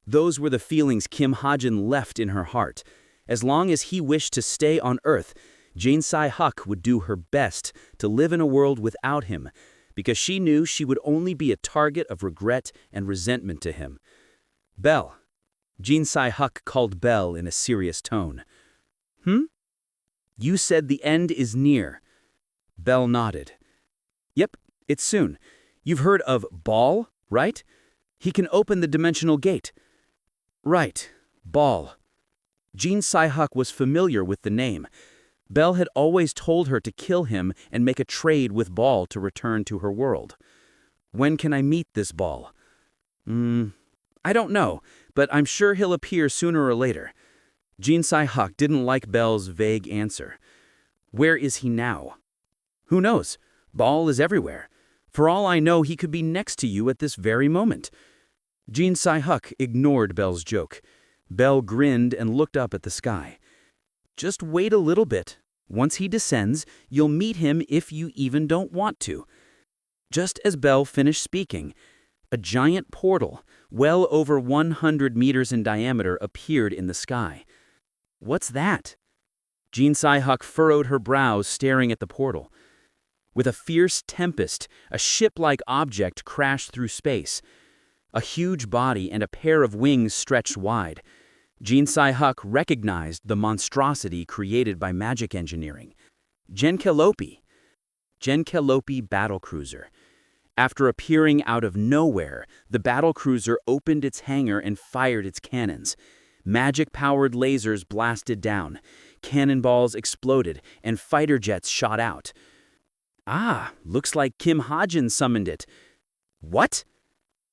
Those were the feelings Kim Hajin left in her heart. As long as he wished to stay on Earth, Jinsai-huk would do her best to live in a world without him, because she knew she would only be a target of regret and resentment to him. Belle. Jinsai-huk called Belle in a serious tone. You said the end is near. Belle nodded. Yep, it's soon. You've heard of Baal, right? He can open the dimensional gate. Right, Baal. Jinsai-huk was familiar with the name. Belle had always told her to kill him and make a trade with Baal to return to her world. When can I meet this Baal? I don't know, but I'm sure he'll appear sooner or later. Jinsai-huk didn't like Belle's vague answer. Where is he now? Who knows? Baal is everywhere. For all I know, he could be next to you at this very moment. Jinsai-huk ignored Belle's joke. Belle grinned and looked up at the sky. Just wait a little bit. Once he descends, you'll meet him if you even don't want to. Just as Belle finished speaking, a giant portal, well over 100 meters in diameter, appeared in the sky. What's that? Jinsai-huk furrowed her brows, staring at the portal. With a fierce tempest, a ship-like object crashed through space. A huge body and a pair of wings stretched wide. Jinsai-huk recognized the monstrosity created by magic engineering. Genkelope battlecruiser. After appearing out of nowhere, the battlecruiser opened its hangar and fired its cannons. Magic-powered lasers blasted down, cannonballs exploded, and fighter jets shot out. Ah, looks like Kim Hajin summoned it. What?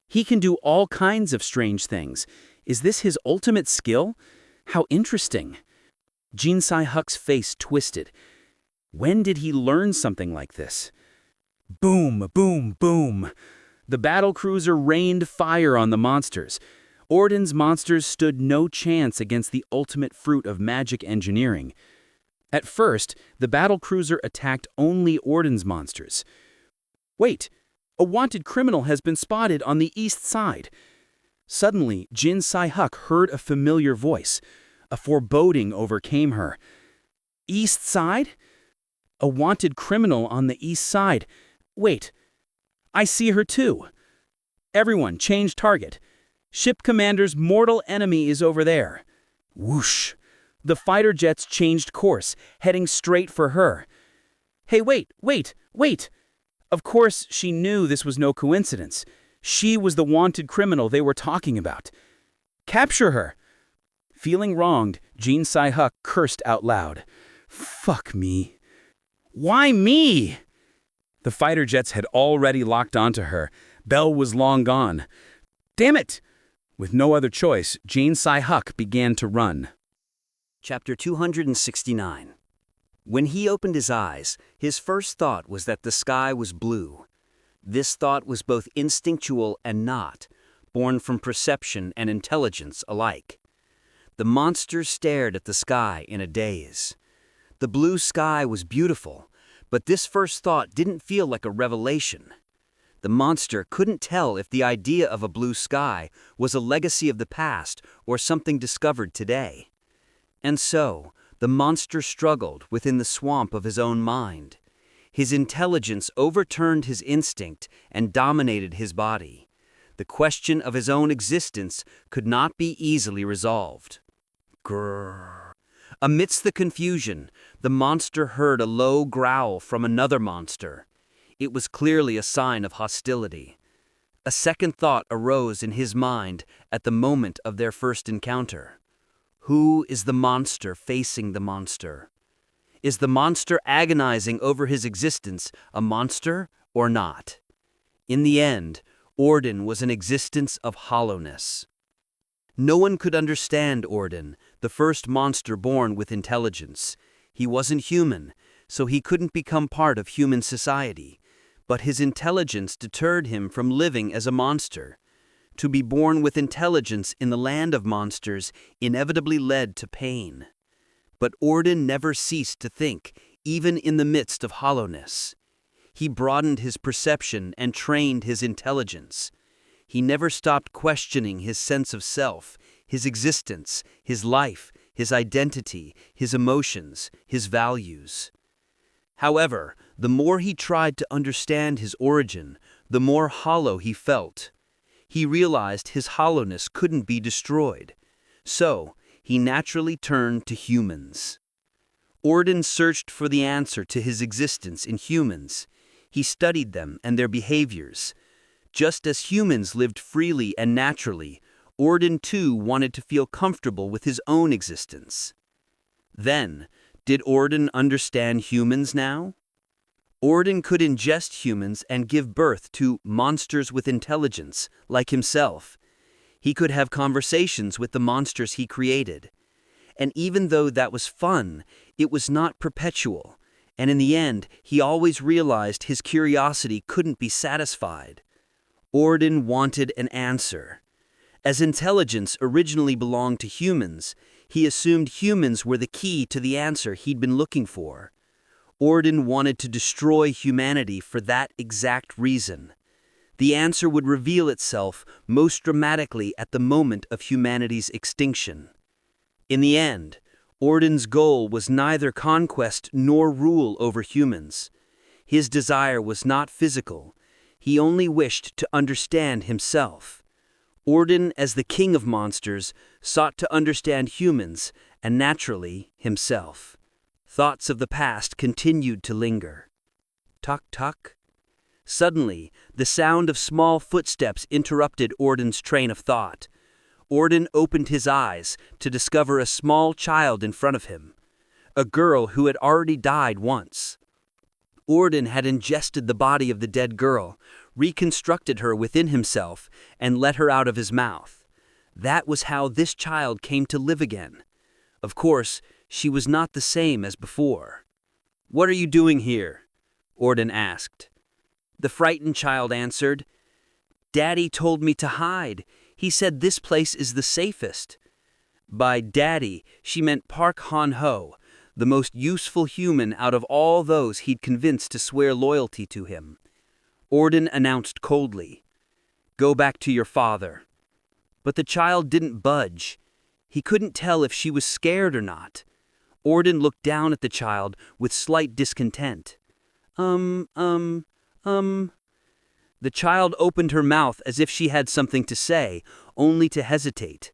He can do all kinds of strange things. Is this his ultimate skill? How interesting. Jinsai-huk's face twisted. When did he learn something like this? Boom, boom, boom. The battlecruiser rained fire on the monsters. Orden's monsters stood no chance against the ultimate fruit of magic engineering. At first, the battlecruiser attacked only Orden's monsters. Wait, a wanted criminal has been spotted on the east side. Suddenly, Jinsai-huk heard a familiar voice. A foreboding overcame her. East side? A wanted criminal on the east side. Wait, I see her too. Everyone, change target. Ship commander's mortal enemy is over there. Whoosh. The fighter jets changed course, heading straight for her. Hey, wait! Of course, she knew this was no coincidence. She was the wanted criminal they were talking about. Capture her! Feeling wronged, Jinsai-huk cursed out loud. Fuck me. Why me? The fighter jets had already locked onto her. Belle was long gone. Damn it! With no other choice, Jinsai-huk began to run. Chapter 269. When he opened his eyes, his first thought was that the sky was blue. This thought was both instinctual and not, born from perception and intelligence alike. The monster stared at the sky in a daze. The blue sky was beautiful, but this first thought didn't feel like a revelation. The monster couldn't tell if the idea of a blue sky was a legacy of the past or something discovered today. And so, the monster struggled within the swamp of his own mind. His intelligence overturned his instinct and dominated his body. The question of his own existence could not be easily resolved. Grrr. Amidst the confusion, the monster heard a low growl from another monster. It was clearly a sign of hostility. A second thought arose in his mind at the moment of their first encounter. Who is the monster facing the monster? Is the monster agonizing over his existence a monster or not? In the end, Orden was an existence of hollowness. No one could understand Orden, the first monster born with intelligence. He wasn't human, so he couldn't become part of human society. But his intelligence deterred him from living as a monster. To be born with intelligence in the land of monsters inevitably led to pain. But Orden never ceased to think, even in the midst of hollowness. He broadened his perception and trained his intelligence. He never stopped questioning his sense of self, his existence, his life, his identity, his emotions, his values. However, the more he tried to understand his origin, the more hollow he felt. He realized his hollowness couldn't be destroyed. So, he naturally turned to humans. Orden searched for the answer to his existence in humans. He studied them and their behaviors. Just as humans lived freely and naturally, Orden too wanted to feel comfortable with his own existence. Then, did Orden understand humans now? Orden could ingest humans and give birth to monsters with intelligence, like himself. He could have conversations with the monsters he created. And even though that was fun, it was not perpetual. And in the end, he always realized his curiosity couldn't be satisfied. Orden wanted an answer. As intelligence originally belonged to humans, he assumed humans were the key to the answer he'd been looking for. Orden wanted to destroy humanity for that exact reason. The answer would reveal itself most dramatically at the moment of humanity's extinction. In the end, Orden's goal was neither conquest nor rule over humans. His desire was not physical. He only wished to understand himself. Orden, as the king of monsters, sought to understand humans and, naturally, himself. Thoughts of the past continued to linger. Tuck, tuck. Suddenly, the sound of small footsteps interrupted Orden's train of thought. Orden opened his eyes to discover a small child in front of him, a girl who had already died once. Orden had ingested the body of the dead girl, reconstructed her within himself, and let her out of his mouth. That was how this child came to live again. Of course, she was not the same as before. "What are you doing here?" Orden asked. The frightened child answered, "Daddy told me to hide. He said this place is the safest." By Daddy, she meant Park Han-ho, the most useful human out of all those he'd convinced to swear loyalty to him. Orden announced coldly, "Go back to your father." But the child didn't budge. He couldn't tell if she was scared or not. Orden looked down at the child with slight discontent. The child opened her mouth as if she had something to say, only to hesitate.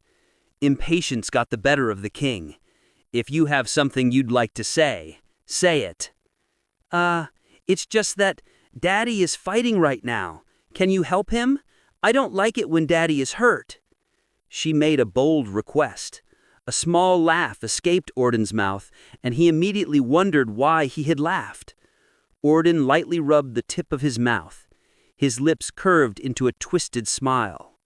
Impatience got the better of the king. "If you have something you'd like to say it." It's just that Daddy is fighting right now. Can you help him? I don't like it when Daddy is hurt." She made a bold request. A small laugh escaped Orden's mouth, and he immediately wondered why he had laughed. Orden lightly rubbed the tip of his mouth. His lips curved into a twisted smile.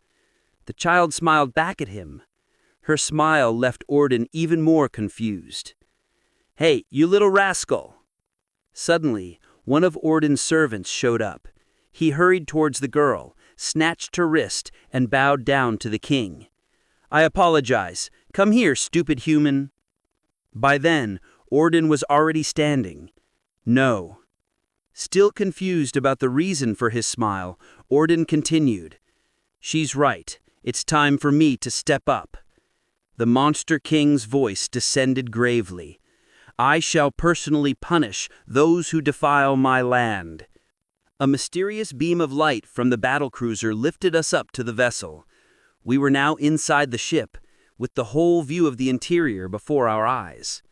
The child smiled back at him. Her smile left Orden even more confused. "Hey, you little rascal!" Suddenly, one of Orden's servants showed up. He hurried towards the girl, snatched her wrist, and bowed down to the king. "I apologize. Come here, stupid human." By then, Orden was already standing. "No." Still confused about the reason for his smile, Orden continued, "She's right. It's time for me to step up." The Monster King's voice descended gravely. "I shall personally punish those who defile my land." A mysterious beam of light from the battlecruiser lifted us up to the vessel. We were now inside the ship, with the whole view of the interior before our eyes.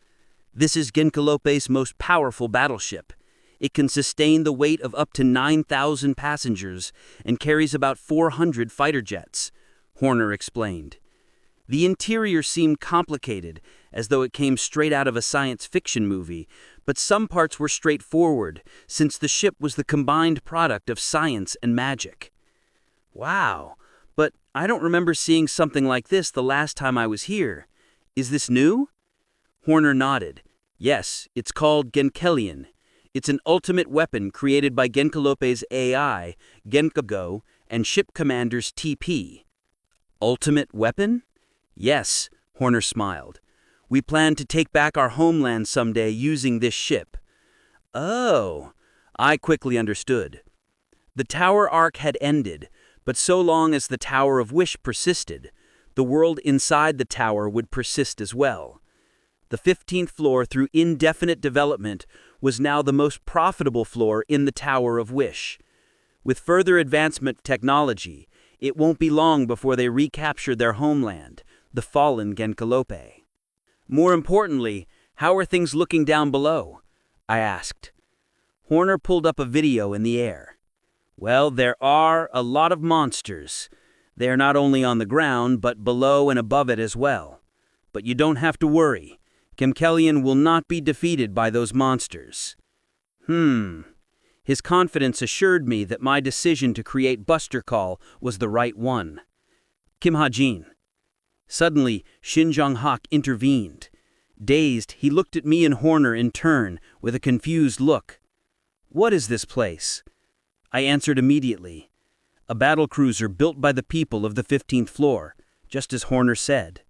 "This is Genkalope's most powerful battleship. It can sustain the weight of up to 9,000 passengers and carries about 400 fighter jets, Horner explained. The interior seemed complicated, as though it came straight out of a science fiction movie, but some parts were straightforward, since the ship was the combined product of science and magic. Wow, but I don't remember seeing something like this the last time I was here. Is this new? Horner nodded. Yes, it's called Genkelion. It's an ultimate weapon created by Genkalope's AI, Genkago, and ship commanders TP. Ultimate weapon? Yes, Horner smiled. We plan to take back our homeland someday using this ship. Oh, I quickly understood. The tower arc had ended, but so long as the Tower of Wish persisted, the world inside the tower would persist as well. The 15th floor, through indefinite development, was now the most profitable floor in the Tower of Wish. With further advancement of technology, it won't be long before they recapture their homeland, the fallen Genkalope. More importantly, how are things looking down below? I asked. Horner pulled up a video in the air. Well, there are a lot of monsters. They are not only on the ground, but below and above it as well. But you don't have to worry. Genkelion will not be defeated by those monsters. His confidence assured me that my decision to create Buster Call was the right one. Kim Hajin. Suddenly, Shin Jong-hak intervened. Dazed, he looked at me and Horner in turn with a confused look. What is this place? I answered immediately. A battlecruiser built by the people of the 15th floor, just as Horner said.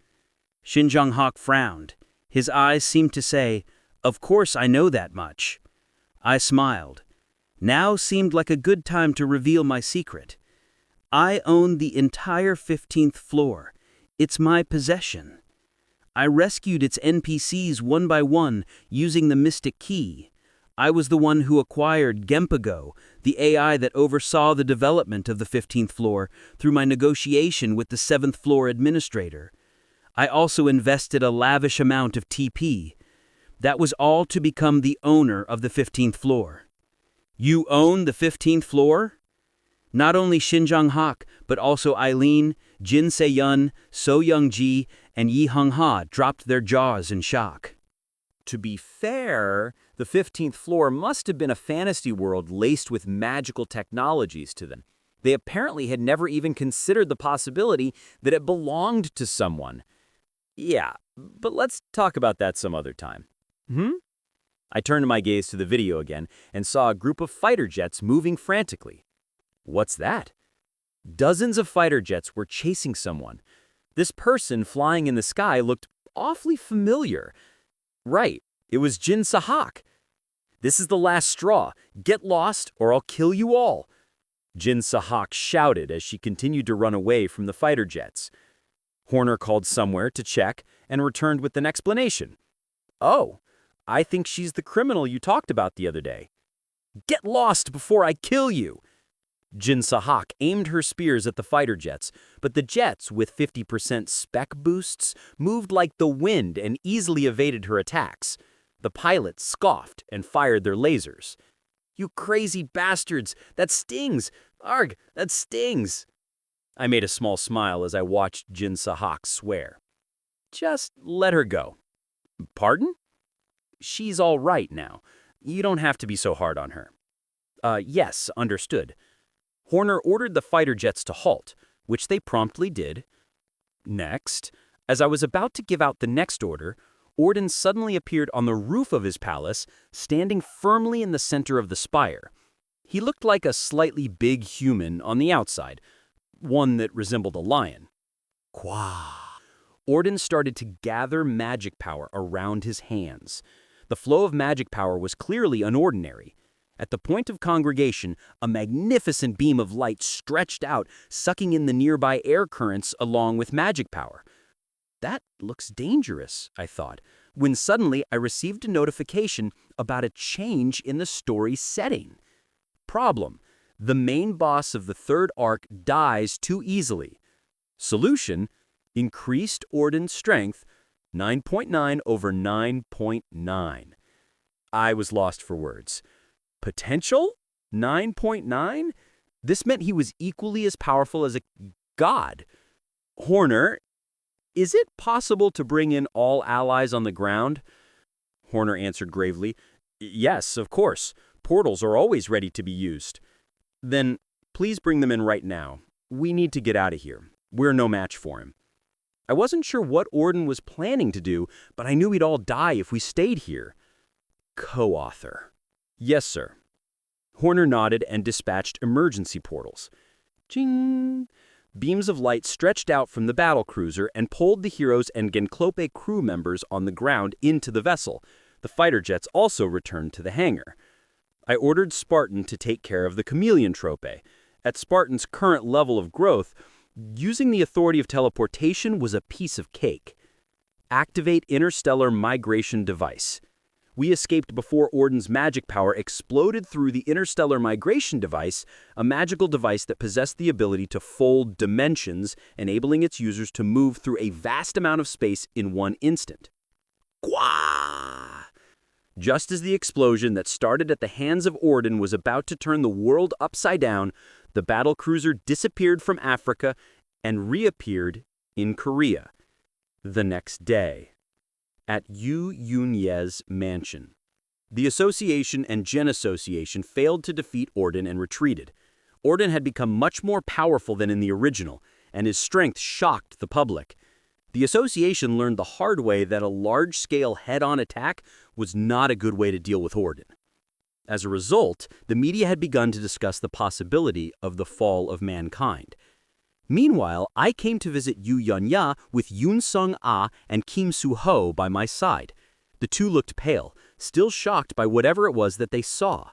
Shin Jong-hak frowned. His eyes seemed to say, "Of course I know that much." I smiled. Now seemed like a good time to reveal my secret. I own the entire 15th floor. It's my possession. I rescued its NPCs one by one using the Mystic Key. I was the one who acquired Gempago, the AI that oversaw the development of the 15th floor, through my negotiation with the 7th floor administrator. I also invested a lavish amount of TP. That was all to become the owner of the 15th floor. You own the 15th floor? Not only Shin Jong-hak, but also Eileen, Jin Se-yun, So Young-ji, and Yi Hung-ha dropped their jaws in shock. To be fair, the 15th floor must have been a fantasy world laced with magical technologies to them. They apparently had never even considered the possibility that it belonged to someone. Yeah, but let's talk about that some other time. I turned my gaze to the video again and saw a group of fighter jets moving frantically. What's that? Dozens of fighter jets were chasing someone. This person flying in the sky looked awfully familiar. Right, it was Jin Se-hak. This is the last straw. Get lost or I'll kill you all. Jin Se-hak shouted as she continued to run away from the fighter jets. Horner called somewhere to check and returned with an explanation. Oh, I think she's the criminal you talked about the other day. Get lost before I kill you. Jin Se-hak aimed her spears at the fighter jets, but the jets, with 50% spec boosts, moved like the wind and easily evaded her attacks. The pilots scoffed and fired their lasers. You crazy bastards! That stings! Arg, that stings! I made a small smile as I watched Jin Se-hak swear. Just let her go. Pardon? She's all right now. You don't have to be so hard on her. Yes, understood. Horner ordered the fighter jets to halt, which they promptly did. Next, as I was about to give out the next order, Orden suddenly appeared on the roof of his palace, standing firmly in the center of the spire. He looked like a slightly big human on the outside, one that resembled a lion. Qua. Orden started to gather magic power around his hands. The flow of magic power was clearly unordinary. At the point of congregation, a magnificent beam of light stretched out, sucking in the nearby air currents along with magic power. That looks dangerous, I thought, when suddenly I received a notification about a change in the story setting. Problem: the main boss of the third arc dies too easily. Solution: increased Orden's strength, 9.9 over 9.9. I was lost for words. Potential? 9.9? This meant he was equally as powerful as a god. Horner, is it possible to bring in all allies on the ground? Horner answered gravely, Yes, of course. Portals are always ready to be used. Then please bring them in right now. We need to get out of here. We're no match for him. I wasn't sure what Orden was planning to do, but I knew we'd all die if we stayed here. Co-author. Yes, sir. Horner nodded and dispatched emergency portals. Ching! Beams of light stretched out from the battlecruiser and pulled the heroes and Genklope crew members on the ground into the vessel. The fighter jets also returned to the hangar. I ordered Spartan to take care of the chameleon trope. At Spartan's current level of growth, using the authority of teleportation was a piece of cake. Activate interstellar migration device. We escaped before Orden's magic power exploded through the interstellar migration device, a magical device that possessed the ability to fold dimensions, enabling its users to move through a vast amount of space in one instant. Gwah! Just as the explosion that started at the hands of Orden was about to turn the world upside down, the battlecruiser disappeared from Africa and reappeared in Korea the next day at Yu Yunye's mansion. The Association and Gen Association failed to defeat Orden and retreated. Orden had become much more powerful than in the original, and his strength shocked the public. The Association learned the hard way that a large-scale head-on attack was not a good way to deal with Orden. As a result, the media had begun to discuss the possibility of the fall of mankind. Meanwhile, I came to visit Yu Yunya with Yoon Sung-ah and Kim Soo-ho by my side. The two looked pale, still shocked by whatever it was that they saw.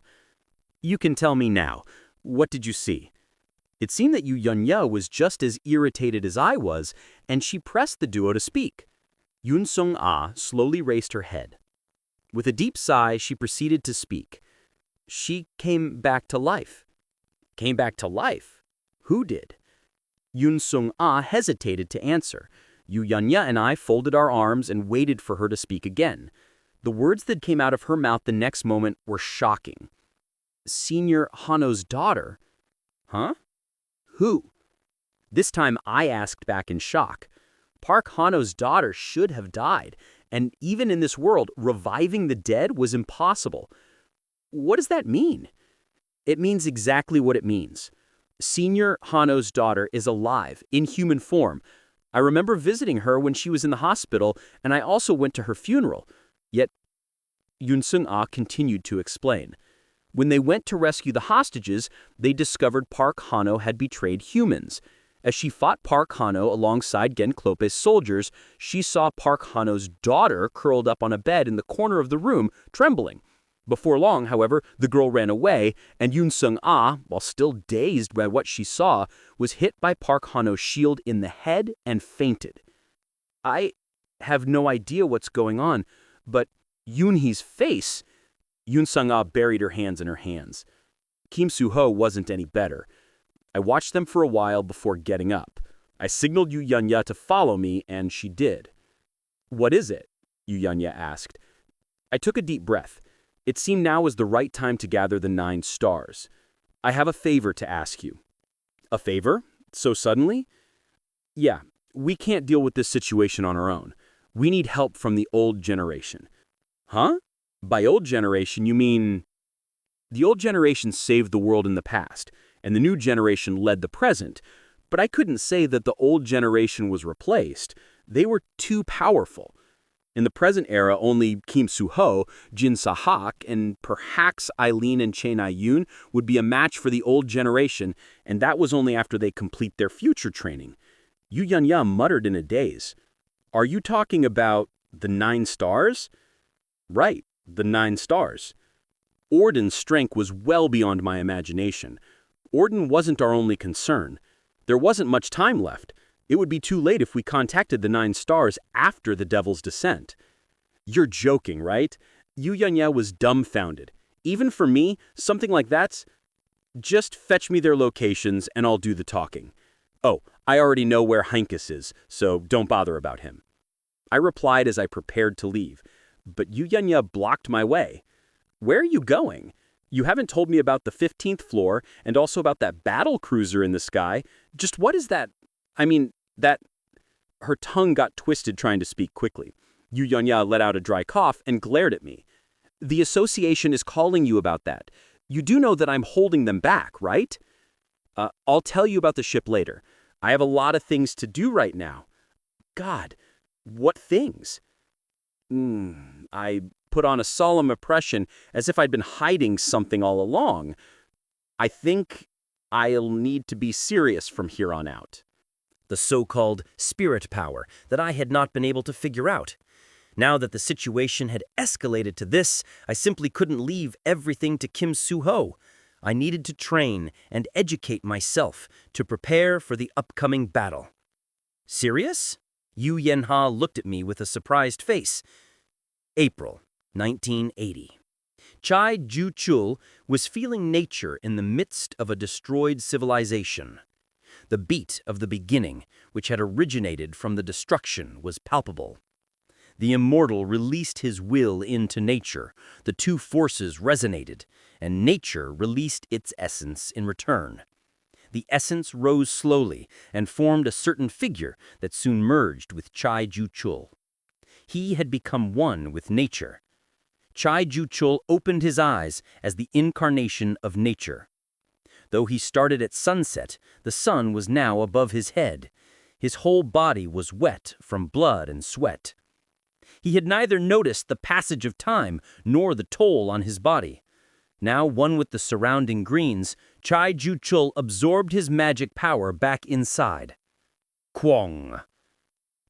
You can tell me now, what did you see? It seemed that Yu Yunya was just as irritated as I was, and she pressed the duo to speak. Yoon Sung-ah slowly raised her head. With a deep sigh, she proceeded to speak. She came back to life. Came back to life? Who did? Yoon Sung-ah hesitated to answer. Yu Yunya and I folded our arms and waited for her to speak again. The words that came out of her mouth the next moment were shocking. Senior Hano's daughter? Huh? Who? This time I asked back in shock. Park Hano's daughter should have died, and even in this world, reviving the dead was impossible. What does that mean? It means exactly what it means. Senior Hano's daughter is alive, in human form. I remember visiting her when she was in the hospital, and I also went to her funeral. Yet, Yoon Sung-ah continued to explain. When they went to rescue the hostages, they discovered Park Hano had betrayed humans. As she fought Park Hano alongside Genklope's soldiers, she saw Park Hano's daughter curled up on a bed in the corner of the room, trembling. Before long, however, the girl ran away, and Yoon Sung-ah, while still dazed by what she saw, was hit by Park Hano's shield in the head and fainted. I have no idea what's going on, but Yoon-hee's face... Yoon Sung-ah buried her hands in her hands. Kim Soo-ho wasn't any better. I watched them for a while before getting up. I signaled Yu Yunya to follow me, and she did. What is it? Yu Yunya asked. I took a deep breath. It seemed now was the right time to gather the 9 stars. I have a favor to ask you. A favor? So suddenly? Yeah, we can't deal with this situation on our own. We need help from the old generation. Huh? By old generation, you mean... The old generation saved the world in the past, and the new generation led the present. But I couldn't say that the old generation was replaced. They were too powerful. In the present era, only Kim Soo-ho, Jin Sa-hak, and perhaps Eileen and Chae Na-yoon would be a match for the old generation, and that was only after they complete their future training. Yu Yunya muttered in a daze. Are you talking about the 9 stars? Right, the 9 stars. Orden's strength was well beyond my imagination. Orden wasn't our only concern. There wasn't much time left. It would be too late if we contacted the 9 stars after the Devil's Descent. You're joking, right? Yu Yunya was dumbfounded. Even for me, something like that's... Just fetch me their locations and I'll do the talking. Oh, I already know where Heinkus is, so don't bother about him. I replied as I prepared to leave, but Yu Yunya blocked my way. Where are you going? You haven't told me about the 15th floor and also about that battle cruiser in the sky. Just what is that? I mean, that... Her tongue got twisted trying to speak quickly. Yu Yunya let out a dry cough and glared at me. The association is calling you about that. You do know that I'm holding them back, right? I'll tell you about the ship later. I have a lot of things to do right now. God, what things? I put on a solemn expression as if I'd been hiding something all along. I think I'll need to be serious from here on out. The so-called spirit power that I had not been able to figure out. Now that the situation had escalated to this, I simply couldn't leave everything to Kim Soo-ho. I needed to train and educate myself to prepare for the upcoming battle. Serious? Yu Yenha looked at me with a surprised face. April 1980. Chai Ju-chul was feeling nature in the midst of a destroyed civilization. The beat of the beginning, which had originated from the destruction, was palpable. The immortal released his will into nature. The two forces resonated, and nature released its essence in return. The essence rose slowly and formed a certain figure that soon merged with Chai Ju-chul. He had become one with nature. Chai Ju-chul opened his eyes as the incarnation of nature. Though he started at sunset, the sun was now above his head. His whole body was wet from blood and sweat. He had neither noticed the passage of time nor the toll on his body. Now one with the surrounding greens, Chai Ju-chul absorbed his magic power back inside. Kwong!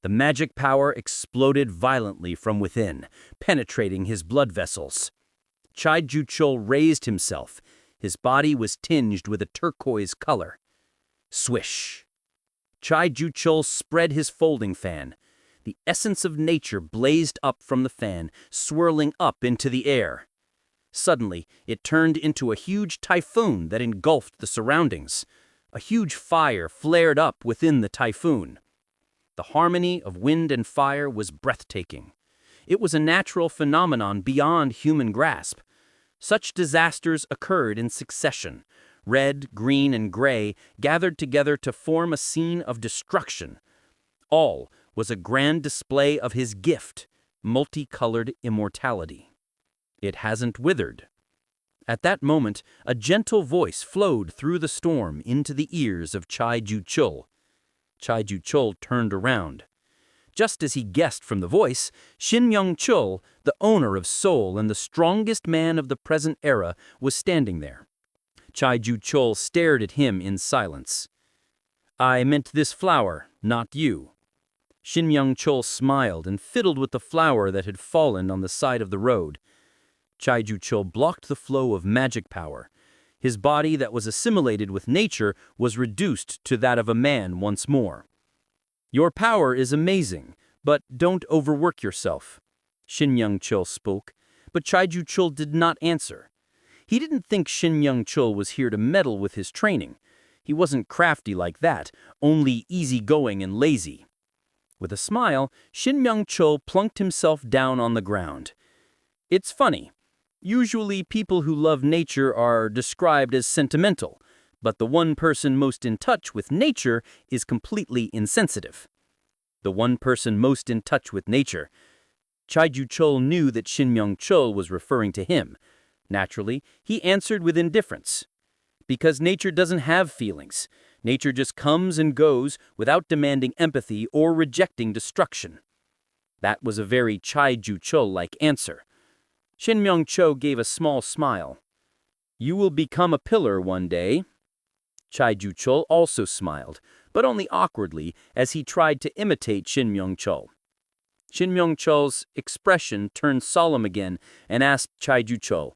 The magic power exploded violently from within, penetrating his blood vessels. Chai Ju-chul raised himself. His body was tinged with a turquoise color. Swish! Chai Ju-chul spread his folding fan. The essence of nature blazed up from the fan, swirling up into the air. Suddenly, it turned into a huge typhoon that engulfed the surroundings. A huge fire flared up within the typhoon. The harmony of wind and fire was breathtaking. It was a natural phenomenon beyond human grasp. Such disasters occurred in succession. Red, green, and gray gathered together to form a scene of destruction. All was a grand display of his gift, multicolored immortality. It hasn't withered. At that moment, a gentle voice flowed through the storm into the ears of Chai Ju-chul. Chai Ju-chul turned around. Just as he guessed from the voice, Shin Myung-chul, the owner of Seoul and the strongest man of the present era, was standing there. Chai Ju-chul stared at him in silence. "I meant this flower, not you." Shin Myung-chul smiled and fiddled with the flower that had fallen on the side of the road. Chai Ju-chul blocked the flow of magic power. His body that was assimilated with nature was reduced to that of a man once more. "Your power is amazing, but don't overwork yourself." Shin Myung-chul spoke, but Chai Ju-chul did not answer. He didn't think Shin Myung-chul was here to meddle with his training. He wasn't crafty like that, only easygoing and lazy. With a smile, Shin Myung-chul plunked himself down on the ground. "It's funny. Usually people who love nature are described as sentimental, but the one person most in touch with nature is completely insensitive." The one person most in touch with nature. Chai Ju-chul knew that Shin Myung-chul was referring to him. Naturally, he answered with indifference. Because nature doesn't have feelings. Nature just comes and goes without demanding empathy or rejecting destruction. That was a very Chai Ju-chul-like answer. Shin Myung-chul gave a small smile. "You will become a pillar one day." Chai Ju-chul also smiled, but only awkwardly as he tried to imitate Shin Myung-chul. Shin Myung-chul's expression turned solemn again and asked Chai Ju-chul,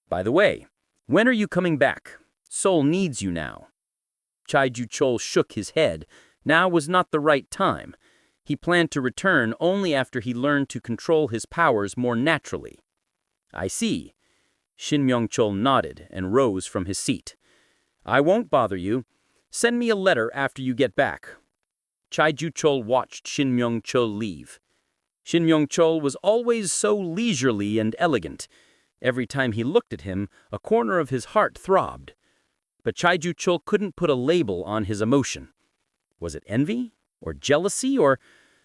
"By the way, when are you coming back? Seoul needs you now." Chai Ju-chul shook his head. Now was not the right time. He planned to return only after he learned to control his powers more naturally. "I see." Shin Myung-chul nodded and rose from his seat. "I won't bother you. Send me a letter after you get back." Chai Ju-chul watched Shin Myung-chul leave. Shin Myung-chul was always so leisurely and elegant. Every time he looked at him, a corner of his heart throbbed. But Chai-Ju-Chul couldn't put a label on his emotion. Was it envy, or jealousy, or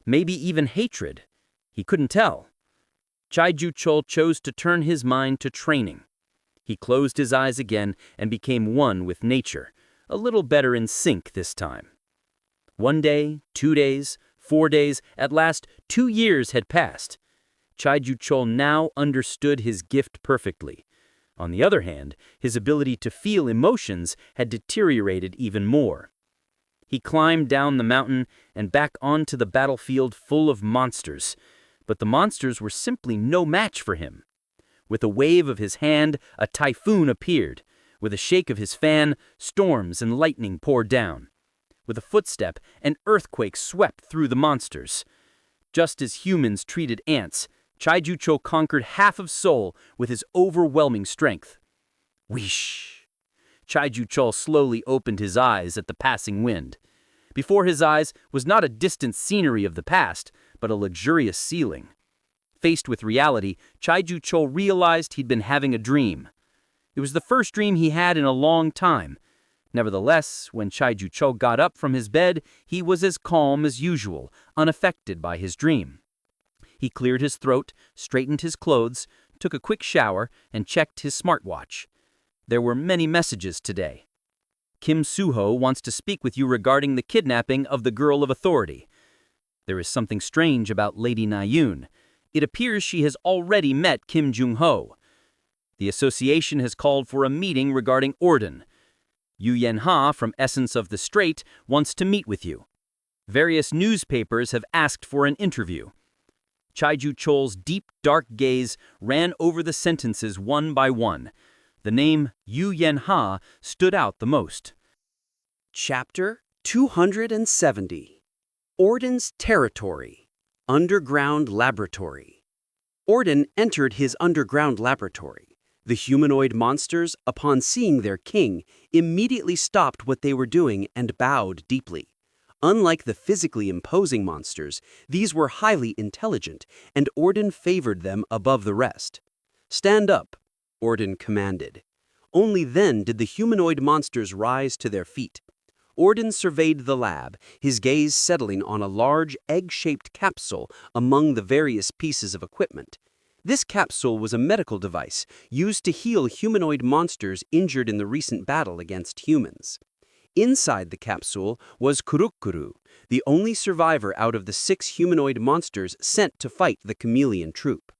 maybe even hatred? He couldn't tell. Chai-Ju-Chul chose to turn his mind to training. He closed his eyes again and became one with nature, a little better in sync this time. 1 day, 2 days, 4 days, at last 2 years had passed. Chai-Ju-Chul now understood his gift perfectly. On the other hand, his ability to feel emotions had deteriorated even more. He climbed down the mountain and back onto the battlefield full of monsters, but the monsters were simply no match for him. With a wave of his hand, a typhoon appeared. With a shake of his fan, storms and lightning poured down. With a footstep, an earthquake swept through the monsters. Just as humans treated ants, Chai-Ju-Chul conquered half of Seoul with his overwhelming strength. Whoosh! Chai-Ju-Chul slowly opened his eyes at the passing wind. Before his eyes was not a distant scenery of the past, but a luxurious ceiling. Faced with reality, Chai-Ju-Chul realized he'd been having a dream. It was the first dream he had in a long time. Nevertheless, when Chai-Ju-Chul got up from his bed, he was as calm as usual, unaffected by his dream. He cleared his throat, straightened his clothes, took a quick shower, and checked his smartwatch. There were many messages today. Kim Suho wants to speak with you regarding the kidnapping of the girl of authority. There is something strange about Lady Na-yoon. It appears she has already met Kim Jung-ho. The association has called for a meeting regarding Orden. Yu Yen-ha from Essence of the Strait wants to meet with you. Various newspapers have asked for an interview. Chai-Ju-Chul's deep, dark gaze ran over the sentences one by one. The name Yu Yen-ha stood out the most. Chapter 270. Orden's Territory. Underground Laboratory. Orden entered his underground laboratory. The humanoid monsters, upon seeing their king, immediately stopped what they were doing and bowed deeply. Unlike the physically imposing monsters, these were highly intelligent, and Orden favored them above the rest. "Stand up," Orden commanded. Only then did the humanoid monsters rise to their feet. Orden surveyed the lab, his gaze settling on a large egg-shaped capsule among the various pieces of equipment. This capsule was a medical device used to heal humanoid monsters injured in the recent battle against humans. Inside the capsule was Kurukuru, the only survivor out of the 6 humanoid monsters sent to fight the chameleon troop.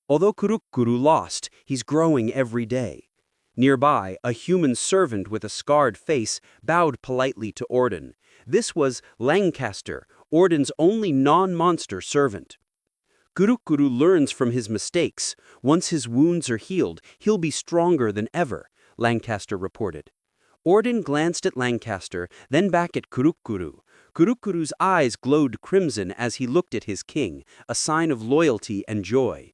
Although Kurukuru lost, he's growing every day. Nearby, a human servant with a scarred face bowed politely to Orden. This was Lancaster, Orden's only non-monster servant. Kurukuru learns from his mistakes. Once his wounds are healed, he'll be stronger than ever, Lancaster reported. Orden glanced at Lancaster, then back at Kurukuru. Kurukuru's eyes glowed crimson as he looked at his king, a sign of loyalty and joy.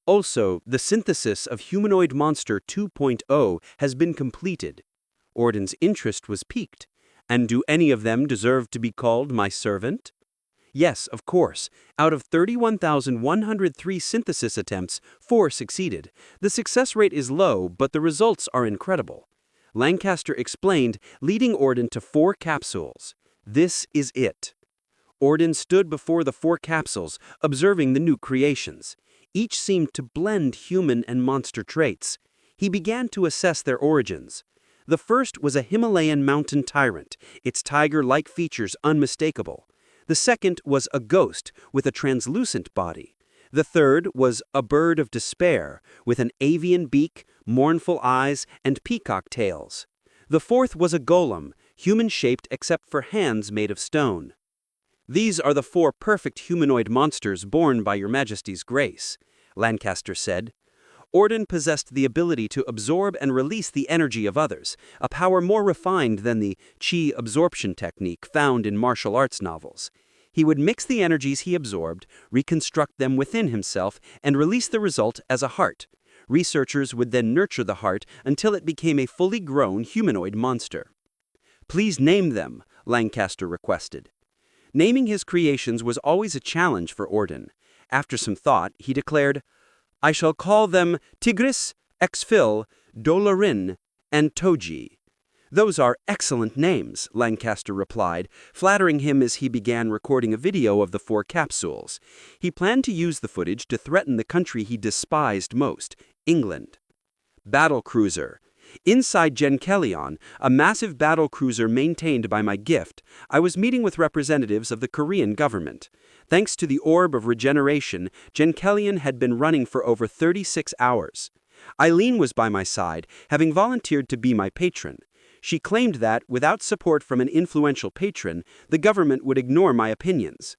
Also, the synthesis of Humanoid Monster 2.0 has been completed. Orden's interest was piqued. And do any of them deserve to be called my servant? Yes, of course. Out of 31,103 synthesis attempts, 4 succeeded. The success rate is low, but the results are incredible. Lancaster explained, leading Orden to 4 capsules. This is it. Orden stood before the 4 capsules, observing the new creations. Each seemed to blend human and monster traits. He began to assess their origins. The first was a Himalayan mountain tyrant, its tiger-like features unmistakable. The second was a ghost with a translucent body. The third was a bird of despair with an avian beak, mournful eyes, and peacock tails. The fourth was a golem, human-shaped except for hands made of stone. These are the 4 perfect humanoid monsters born by your Majesty's grace, Lancaster said. Orden possessed the ability to absorb and release the energy of others, a power more refined than the chi absorption technique found in martial arts novels. He would mix the energies he absorbed, reconstruct them within himself, and release the result as a heart. Researchers would then nurture the heart until it became a fully grown humanoid monster. "Please name them," Lancaster requested. Naming his creations was always a challenge for Orden. After some thought, he declared, I shall call them Tigris, Exfil, Dolarin, and Toji. Those are excellent names, Lancaster replied, flattering him as he began recording a video of the 4 capsules. He planned to use the footage to threaten the country he despised most, England. Battle cruiser. Inside Genkelion, a massive battle cruiser maintained by my gift, I was meeting with representatives of the Korean government. Thanks to the Orb of Regeneration, Genkelion had been running for over 36 hours. Eileen was by my side, having volunteered to be my patron. She claimed that, without support from an influential patron, the government would ignore my opinions.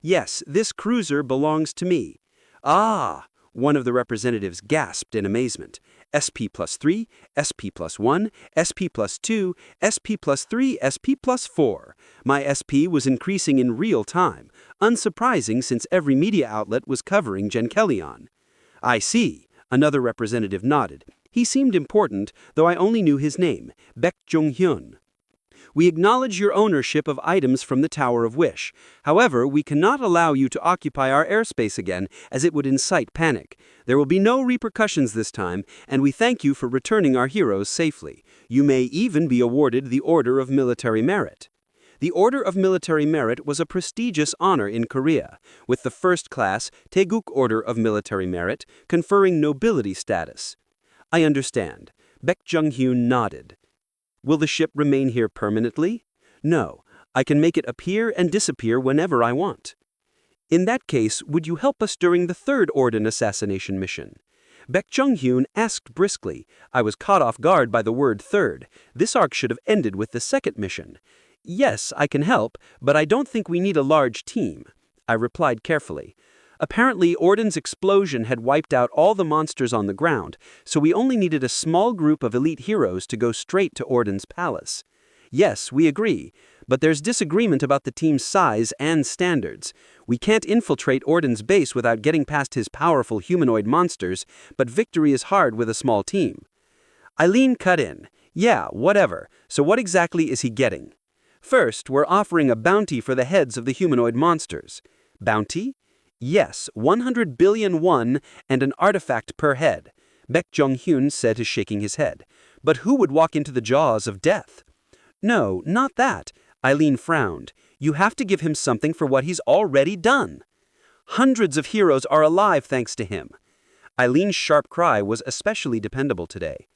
Yes, this cruiser belongs to me. Ah! One of the representatives gasped in amazement. SP+3, SP+1, SP+2, SP+3, SP+4. My SP was increasing in real time, unsurprising since every media outlet was covering Genkelion. I see, another representative nodded. He seemed important, though I only knew his name, Baek Jung-hyun. We acknowledge your ownership of items from the Tower of Wish. However, we cannot allow you to occupy our airspace again, as it would incite panic. There will be no repercussions this time, and we thank you for returning our heroes safely. You may even be awarded the Order of Military Merit. The Order of Military Merit was a prestigious honor in Korea, with the first class Taeguk Order of Military Merit conferring nobility status. I understand. Baek Jung-hyun nodded. Will the ship remain here permanently? No, I can make it appear and disappear whenever I want. In that case, would you help us during the 3rd Orden assassination mission? Baek Jung-hyun asked briskly. I was caught off guard by the word third. This arc should have ended with the 2nd mission. Yes, I can help, but I don't think we need a large team. I replied carefully. Apparently, Orden's explosion had wiped out all the monsters on the ground, so we only needed a small group of elite heroes to go straight to Orden's palace. Yes, we agree, but there's disagreement about the team's size and standards. We can't infiltrate Orden's base without getting past his powerful humanoid monsters, but victory is hard with a small team. Eileen cut in. Yeah, whatever. So what exactly is he getting? First, we're offering a bounty for the heads of the humanoid monsters. Bounty? Yes, 100 billion won and an artifact per head. Baek Jung-hyun said, shaking his head. But who would walk into the jaws of death? No, not that. Eileen frowned. You have to give him something for what he's already done. Hundreds of heroes are alive thanks to him. Eileen's sharp cry was especially dependable today.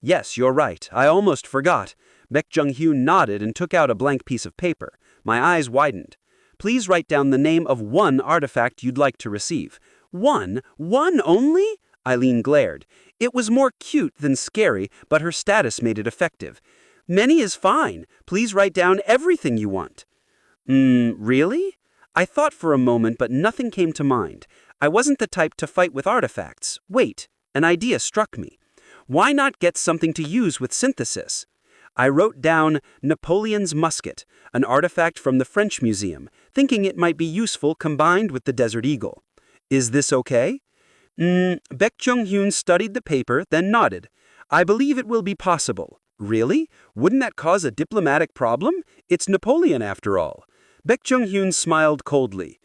Yes, you're right. I almost forgot. Baek Jung-hyun nodded and took out a blank piece of paper. My eyes widened. Please write down the name of one artifact you'd like to receive. One? One only? Eileen glared. It was more cute than scary, but her status made it effective. Many is fine. Please write down everything you want. Really? I thought for a moment, but nothing came to mind. I wasn't the type to fight with artifacts. Wait, an idea struck me. Why not get something to use with synthesis? I wrote down Napoleon's musket, an artifact from the French Museum, thinking it might be useful combined with the Desert Eagle. Is this okay? Baek Jung-hyun studied the paper, then nodded. I believe it will be possible. Really? Wouldn't that cause a diplomatic problem? It's Napoleon after all. Baek Jung-hyun smiled coldly.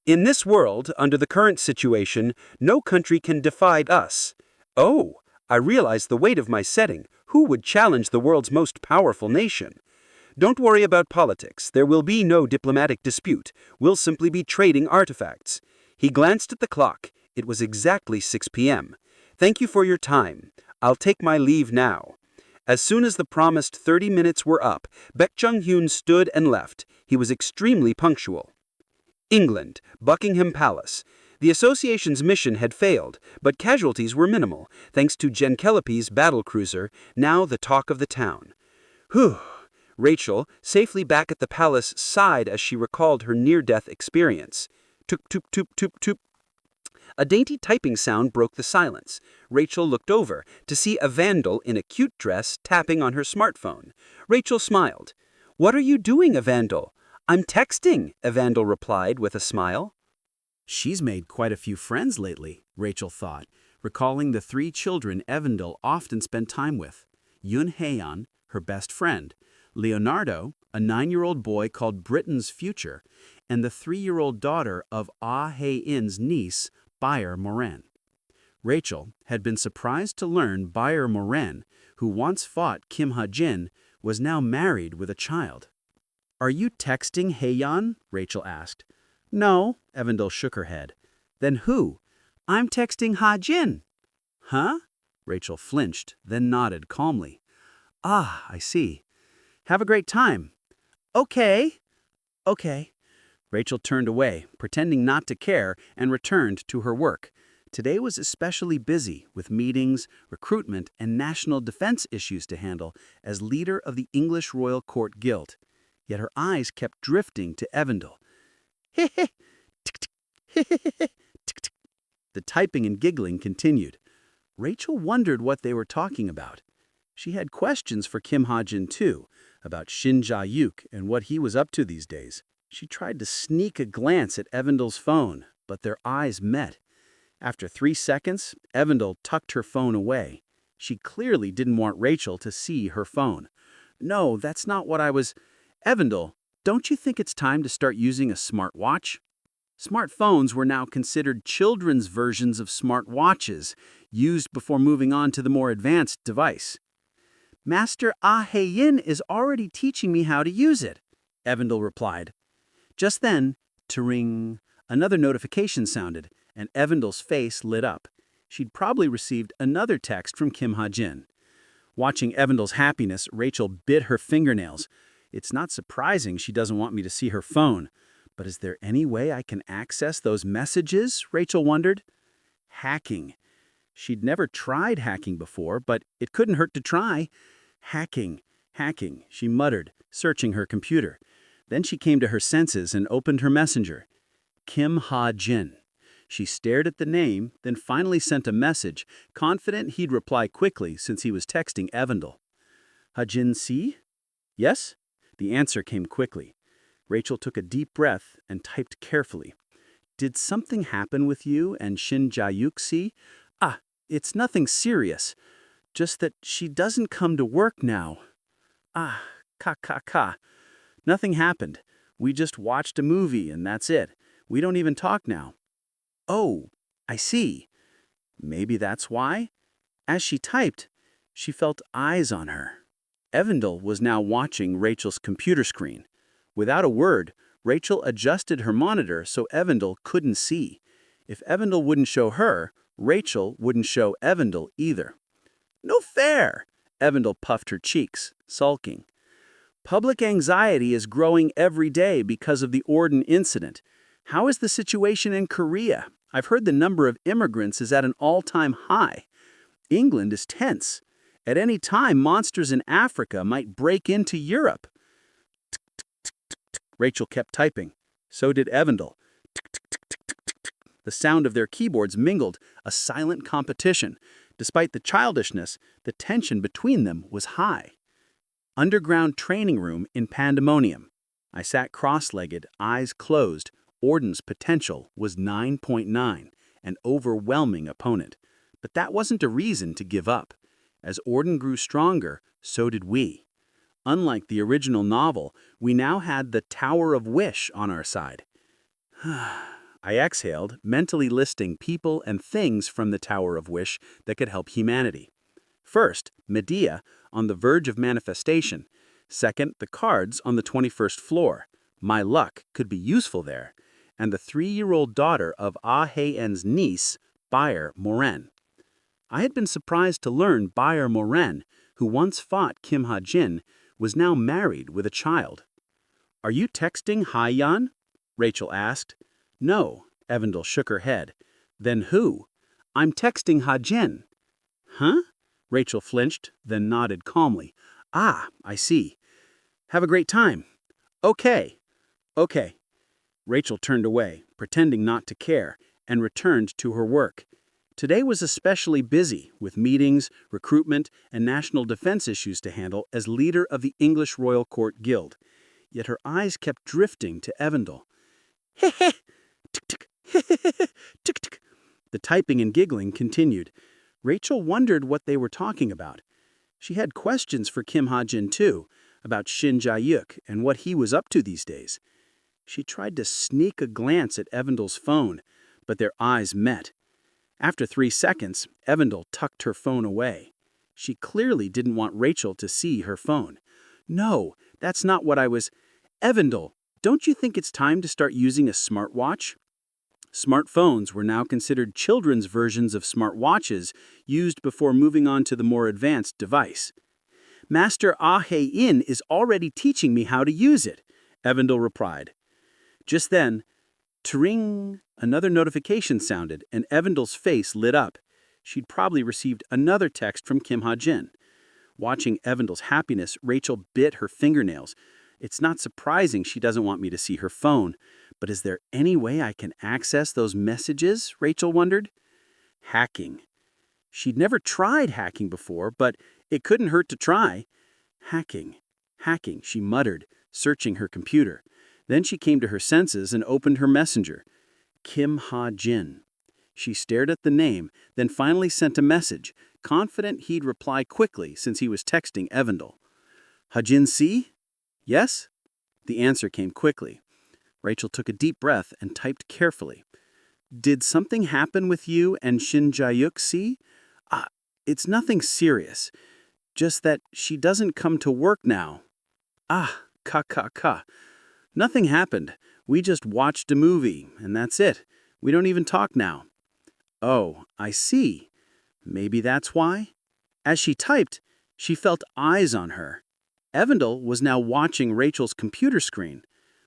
In this world, under the current situation, no country can defy us. Oh, I realized the weight of my setting. Who would challenge the world's most powerful nation? Don't worry about politics. There will be no diplomatic dispute. We'll simply be trading artifacts. He glanced at the clock. It was exactly 6 p.m. Thank you for your time. I'll take my leave now. As soon as the promised 30 minutes were up, Baek Jung-hyun stood and left. He was extremely punctual. England, Buckingham Palace. The association's mission had failed, but casualties were minimal, thanks to Genkelipi's battlecruiser, now the talk of the town. Whew! Rachel, safely back at the palace, sighed as she recalled her near-death experience. Toop, toop, toop, toop, toop. A dainty typing sound broke the silence. Rachel looked over to see a vandal in a cute dress tapping on her smartphone. Rachel smiled. What are you doing, Evandel? I'm texting, Evandel replied with a smile. She's made quite a few friends lately, Rachel thought, recalling the 3 children Evandel often spent time with. Yoon Haeyeon, her best friend, Leonardo, a 9-year-old boy called Britain's Future, and the 3-year-old daughter of Ah Hae-in's niece, Bayer Moran. Rachel had been surprised to learn buyer Moran, who once fought Kim Hajin, was now married with a child. "Are you texting Hajin?" Rachel asked. "No," Evendel shook her head. "Then who?" "I'm texting Hajin." "Huh?" Rachel flinched, then nodded calmly. "Ah, I see. Have a great time." "Okay." "Okay." Rachel turned away, pretending not to care, and returned to her work. Today was especially busy, with meetings, recruitment, and national defense issues to handle as leader of the English Royal Court Guild. Yet her eyes kept drifting to Evendel. "Heh-heh, tick-tick, heh-heh-heh, tick-tick." The typing and giggling continued. Rachel wondered what they were talking about. She had questions for Kim Hajin too, about Shin Ja-yuk and what he was up to these days. She tried to sneak a glance at Evendel's phone, but their eyes met. After 3 seconds, Evendel tucked her phone away. She clearly didn't want Rachel to see her phone. "No, that's not what I was—" "Evendel, don't you think it's time to start using a smartwatch?" Smartphones were now considered children's versions of smartwatches, used before moving on to the more advanced device. "Master Ah Hei-yin is already teaching me how to use it," Evendel replied. Just then, to-ring, another notification sounded, and Evendel's face lit up. She'd probably received another text from Kim Hajin. Watching Evendel's happiness, Rachel bit her fingernails. It's not surprising she doesn't want me to see her phone. But is there any way I can access those messages? Rachel wondered. Hacking. She'd never tried hacking before, but it couldn't hurt to try. Hacking, she muttered, searching her computer. Then she came to her senses and opened her messenger. Kim Ha-jin. She stared at the name, then finally sent a message, confident he'd reply quickly since he was texting Evendel. "Hajin si?" "Yes?" The answer came quickly. Rachel took a deep breath and typed carefully. "Did something happen with you and Shin Ja-yuk si? Ah, it's nothing serious. Just that she doesn't come to work now. Ah, ka. Nothing happened. We just watched a movie and that's it. We don't even talk now." "Oh, I see. Maybe that's why?" As she typed, she felt eyes on her. Evendel was now watching Rachel's computer screen. Without a word, Rachel adjusted her monitor so Evendel couldn't see. If Evendel wouldn't show her, Rachel wouldn't show Evendel either. "No fair!" Evendel puffed her cheeks, sulking. "Public anxiety is growing every day because of the Orden incident. How is the situation in Korea? I've heard the number of immigrants is at an all-time high. England is tense. At any time, monsters in Africa might break into Europe." Rachel kept typing. So did Evendel. The sound of their keyboards mingled, a silent competition. Despite the childishness, the tension between them was high. Underground training room in pandemonium. I sat cross-legged, eyes closed. Orden's potential was 9.9, an overwhelming opponent. But that wasn't a reason to give up. As Orden grew stronger, so did we. Unlike the original novel, we now had the Tower of Wish on our side. I exhaled, mentally listing people and things from the Tower of Wish that could help humanity. First, Medea, on the verge of manifestation. Second, the cards on the 21st floor. My luck could be useful there. And the 3-year-old daughter of Ah Hei-en's niece, Buyer Moran. I had been surprised to learn Buyer Moran, who once fought Kim Ha-jin, was now married with a child. "Are you texting Hajin?" Rachel asked. "No," Evendel shook her head. "Then who?" "I'm texting Hajin." "Huh?" Rachel flinched, then nodded calmly. "Ah, I see. Have a great time." "Okay." Rachel turned away, pretending not to care, and returned to her work. Today was especially busy, with meetings, recruitment, and national defense issues to handle as leader of the English Royal Court Guild. Yet her eyes kept drifting to Evendel. "Heh-heh, tick-tick, heh-heh, tick-tick." The typing and giggling continued. Rachel wondered what they were talking about. She had questions for Kim Hajin too, about Shin Ja-yuk and what he was up to these days. She tried to sneak a glance at Evendel's phone, but their eyes met. After 3 seconds, Evandel tucked her phone away. She clearly didn't want Rachel to see her phone. No, that's not what I was... Evandel, don't you think it's time to start using a smartwatch? Smartphones were now considered children's versions of smartwatches used before moving on to the more advanced device. Master Hajin is already teaching me how to use it, Evandel replied. Just then, tring, another notification sounded, and Evandel's face lit up. She'd probably received another text from Kim Hajin. Watching Evandel's happiness, Rachel bit her fingernails. It's not surprising she doesn't want me to see her phone, but is there any way I can access those messages? Rachel wondered. Hacking. She'd never tried hacking before, but it couldn't hurt to try. Hacking, she muttered, searching her computer. Then she came to her senses and opened her messenger. Kim Hajin. She stared at the name, then finally sent a message, confident he'd reply quickly since he was texting Evandel. Hajin C? Yes? The answer came quickly. Rachel took a deep breath and typed carefully. Did something happen with you and Shin Jae-yuk C? It's nothing serious. Just that she doesn't come to work now. Nothing happened. We just watched a movie, and that's it. We don't even talk now. Oh, I see. Maybe that's why? As she typed, she felt eyes on her. Evandel was now watching Rachel's computer screen.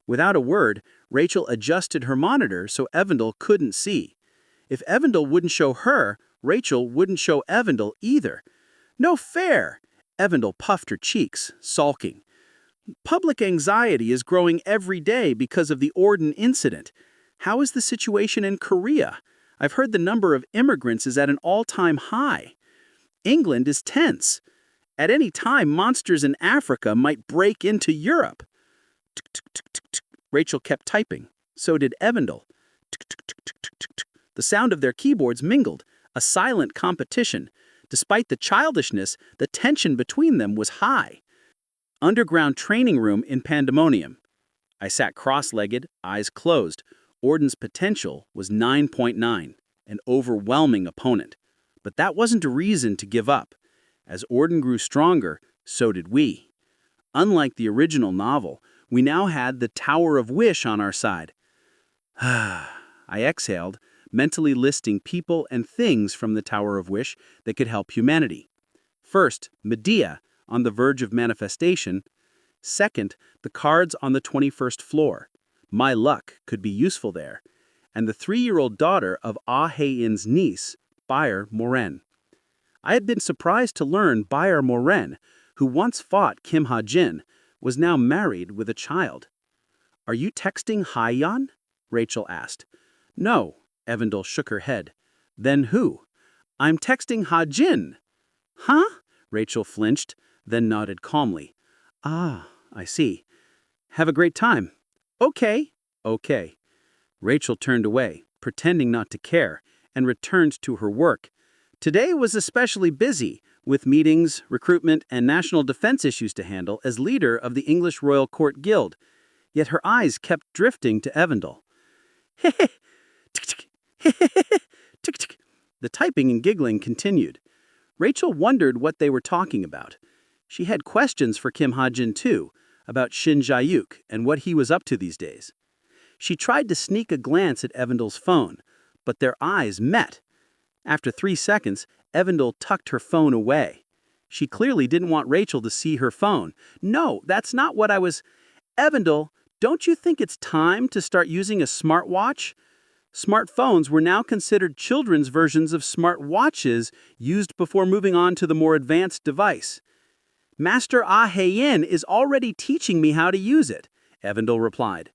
Without a word, Rachel adjusted her monitor so Evandel couldn't see. If Evandel wouldn't show her, Rachel wouldn't show Evandel either. No fair! Evandel puffed her cheeks, sulking. Public anxiety is growing every day because of the Orden incident. How is the situation in Korea? I've heard the number of immigrants is at an all-time high. England is tense. At any time, monsters in Africa might break into Europe. Rachel kept typing. So did Evandel. The sound of their keyboards mingled, a silent competition. Despite the childishness, the tension between them was high. Underground training room in Pandemonium. I sat cross-legged, eyes closed. Orden's potential was 9.9, an overwhelming opponent. But that wasn't a reason to give up. As Orden grew stronger, so did we. Unlike the original novel, we now had the Tower of Wish on our side. I exhaled, mentally listing people and things from the Tower of Wish that could help humanity. First, Medea, on the verge of manifestation. Second, the cards on the 21st floor. My luck could be useful there. And the 3-year-old daughter of Ah Hae-in's niece, Bayer Moren. I had been surprised to learn Bayer Moren, who once fought Kim Hajin, was now married with a child. Are you texting Hajin? Rachel asked. No, Evandel shook her head. Then who? I'm texting Hajin. Huh? Rachel flinched, then nodded calmly. Ah, I see. Have a great time. Okay. Rachel turned away, pretending not to care, and returned to her work. Today was especially busy, with meetings, recruitment, and national defense issues to handle as leader of the English Royal Court Guild. Yet her eyes kept drifting to Evandel. The typing and giggling continued. Rachel wondered what they were talking about. She had questions for Kim Hajin too, about Shin Jae-yuk and what he was up to these days. She tried to sneak a glance at Evandel's phone, but their eyes met. After 3 seconds, Evandel tucked her phone away. She clearly didn't want Rachel to see her phone. No, that's not what I was... Evandel, don't you think it's time to start using a smartwatch? Smartphones were now considered children's versions of smartwatches used before moving on to the more advanced device. Master Hajin is already teaching me how to use it, Evandel replied.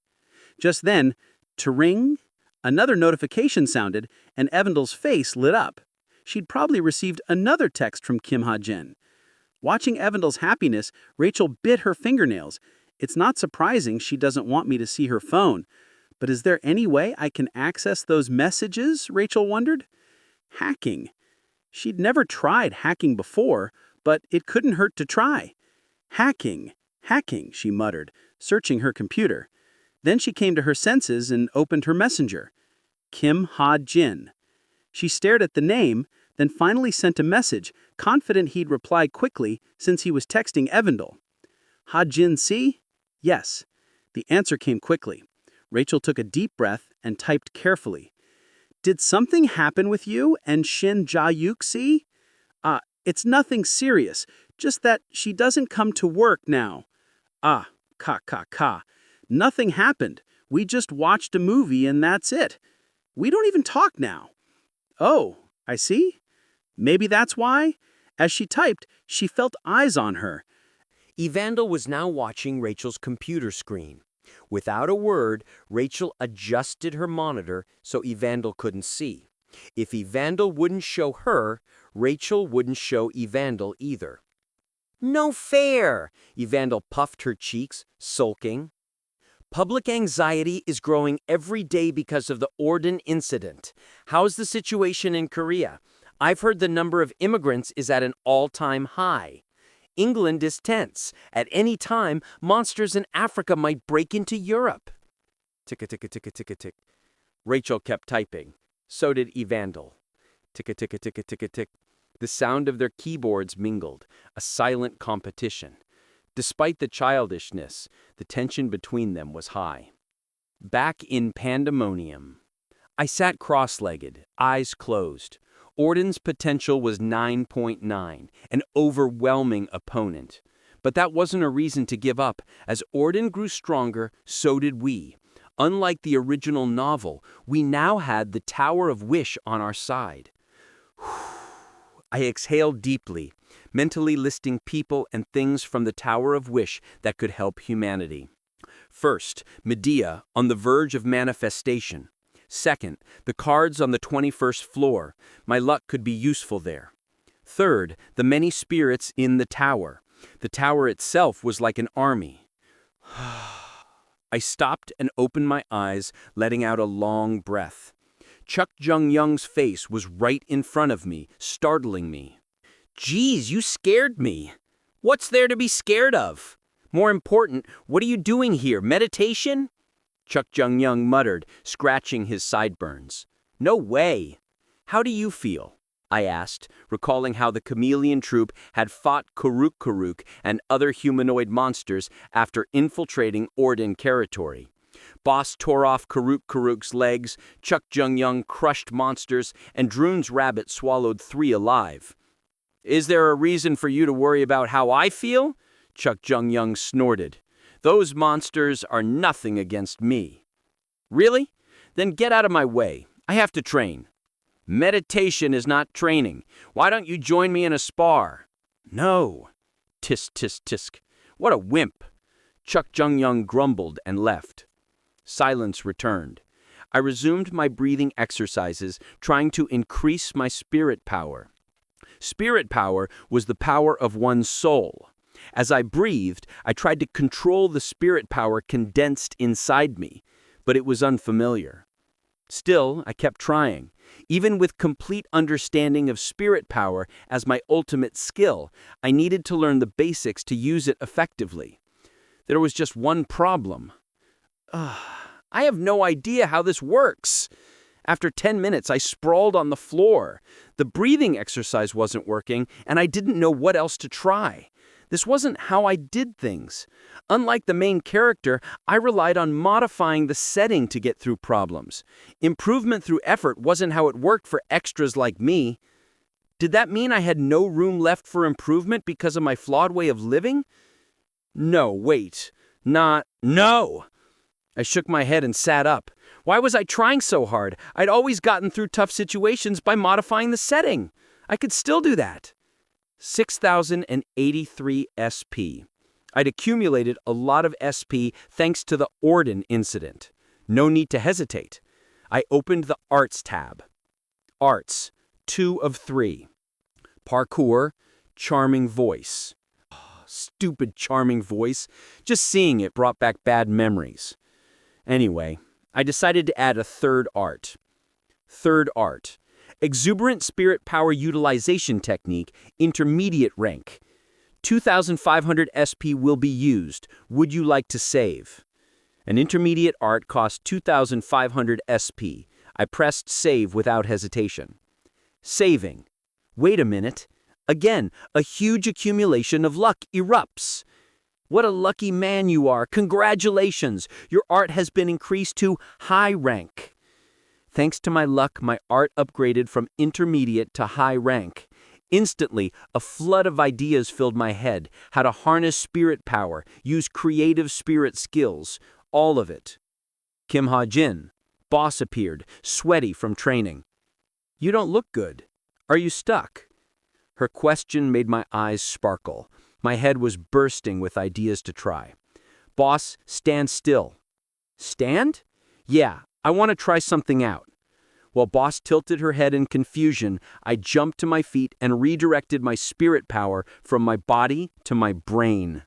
Just then, tring, another notification sounded, and Evandel's face lit up. She'd probably received another text from Kim Hajin. Watching Evandel's happiness, Rachel bit her fingernails. It's not surprising she doesn't want me to see her phone. But is there any way I can access those messages? Rachel wondered. Hacking. She'd never tried hacking before, but it couldn't hurt to try. Hacking, she muttered, searching her computer. Then she came to her senses and opened her messenger. Kim Hajin. She stared at the name, then finally sent a message, confident he'd reply quickly since he was texting Evandel. Hajin see? Yes. The answer came quickly. Rachel took a deep breath and typed carefully. Did something happen with you and Shin Ja-yuk see? It's nothing serious, just that she doesn't come to work now. Ka. Nothing happened. We just watched a movie and that's it. We don't even talk now. Oh, I see. Maybe that's why? As she typed, she felt eyes on her. Evandel was now watching Rachel's computer screen. Without a word, Rachel adjusted her monitor so Evandel couldn't see. If Evandel wouldn't show her, Rachel wouldn't show Evandel either. No fair! Evandel puffed her cheeks, sulking. Public anxiety is growing every day because of the Orden incident. How's the situation in Korea? I've heard the number of immigrants is at an all-time high. England is tense. At any time, monsters in Africa might break into Europe. Tick. Rachel kept typing. So did Evandel. Tick. The sound of their keyboards mingled, a silent competition. Despite the childishness, the tension between them was high. Back in pandemonium. I sat cross-legged, eyes closed. Orden's potential was 9.9, an overwhelming opponent. But that wasn't a reason to give up. As Orden grew stronger, so did we. Unlike the original novel, we now had the Tower of Wish on our side. I exhaled deeply, mentally listing people and things from the Tower of Wish that could help humanity. First, Medea, on the verge of manifestation. Second, the cards on the 21st floor. My luck could be useful there. Third, the many spirits in the tower. The tower itself was like an army. I stopped and opened my eyes, letting out a long breath. Chuck Jung-young's face was right in front of me, startling me. Geez, you scared me. What's there to be scared of? More important, what are you doing here, meditation? Chuck Jung-young muttered, scratching his sideburns. No way. How do you feel? I asked, recalling how the chameleon troupe had fought Karuk and other humanoid monsters after infiltrating Orden territory. Boss tore off Karuk's legs, Chuck Jung-young crushed monsters, and Droon's rabbit swallowed 3 alive. Is there a reason for you to worry about how I feel? Chuck Jung-young snorted. Those monsters are nothing against me. Really? Then get out of my way. I have to train. Meditation is not training. Why don't you join me in a spar? No. Tisk. What a wimp. Chuck Jung-young grumbled and left. Silence returned. I resumed my breathing exercises, trying to increase my spirit power. Spirit power was the power of one's soul. As I breathed, I tried to control the spirit power condensed inside me, but it was unfamiliar. Still, I kept trying. Even with complete understanding of spirit power as my ultimate skill, I needed to learn the basics to use it effectively. There was just one problem. I have no idea how this works. After 10 minutes, I sprawled on the floor. The breathing exercise wasn't working, and I didn't know what else to try. This wasn't how I did things. Unlike the main character, I relied on modifying the setting to get through problems. Improvement through effort wasn't how it worked for extras like me. Did that mean I had no room left for improvement because of my flawed way of living? No, wait. No! I shook my head and sat up. Why was I trying so hard? I'd always gotten through tough situations by modifying the setting. I could still do that. 6,083 SP. I'd accumulated a lot of SP thanks to the Orden incident. No need to hesitate. I opened the Arts tab. Arts, 2 of 3. Parkour, charming voice. Stupid charming voice. Just seeing it brought back bad memories. Anyway, I decided to add a third art. Third art. Exuberant spirit power utilization technique, intermediate rank. 2,500 SP will be used. Would you like to save? An intermediate art cost 2,500 SP. I pressed save without hesitation. Saving. Wait a minute. Again, a huge accumulation of luck erupts. What a lucky man you are. Congratulations. Your art has been increased to high rank. Thanks to my luck, my art upgraded from intermediate to high rank. Instantly, a flood of ideas filled my head. How to harness spirit power, use creative spirit skills, all of it. Kim Hajin, boss appeared, sweaty from training. You don't look good. Are you stuck? Her question made my eyes sparkle. My head was bursting with ideas to try. Boss, stand still. Stand? Yeah, I want to try something out. While Boss tilted her head in confusion, I jumped to my feet and redirected my spirit power from my body to my brain.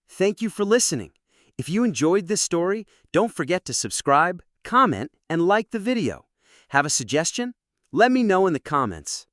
Thank you for listening. If you enjoyed this story, don't forget to subscribe, comment, and like the video. Have a suggestion? Let me know in the comments.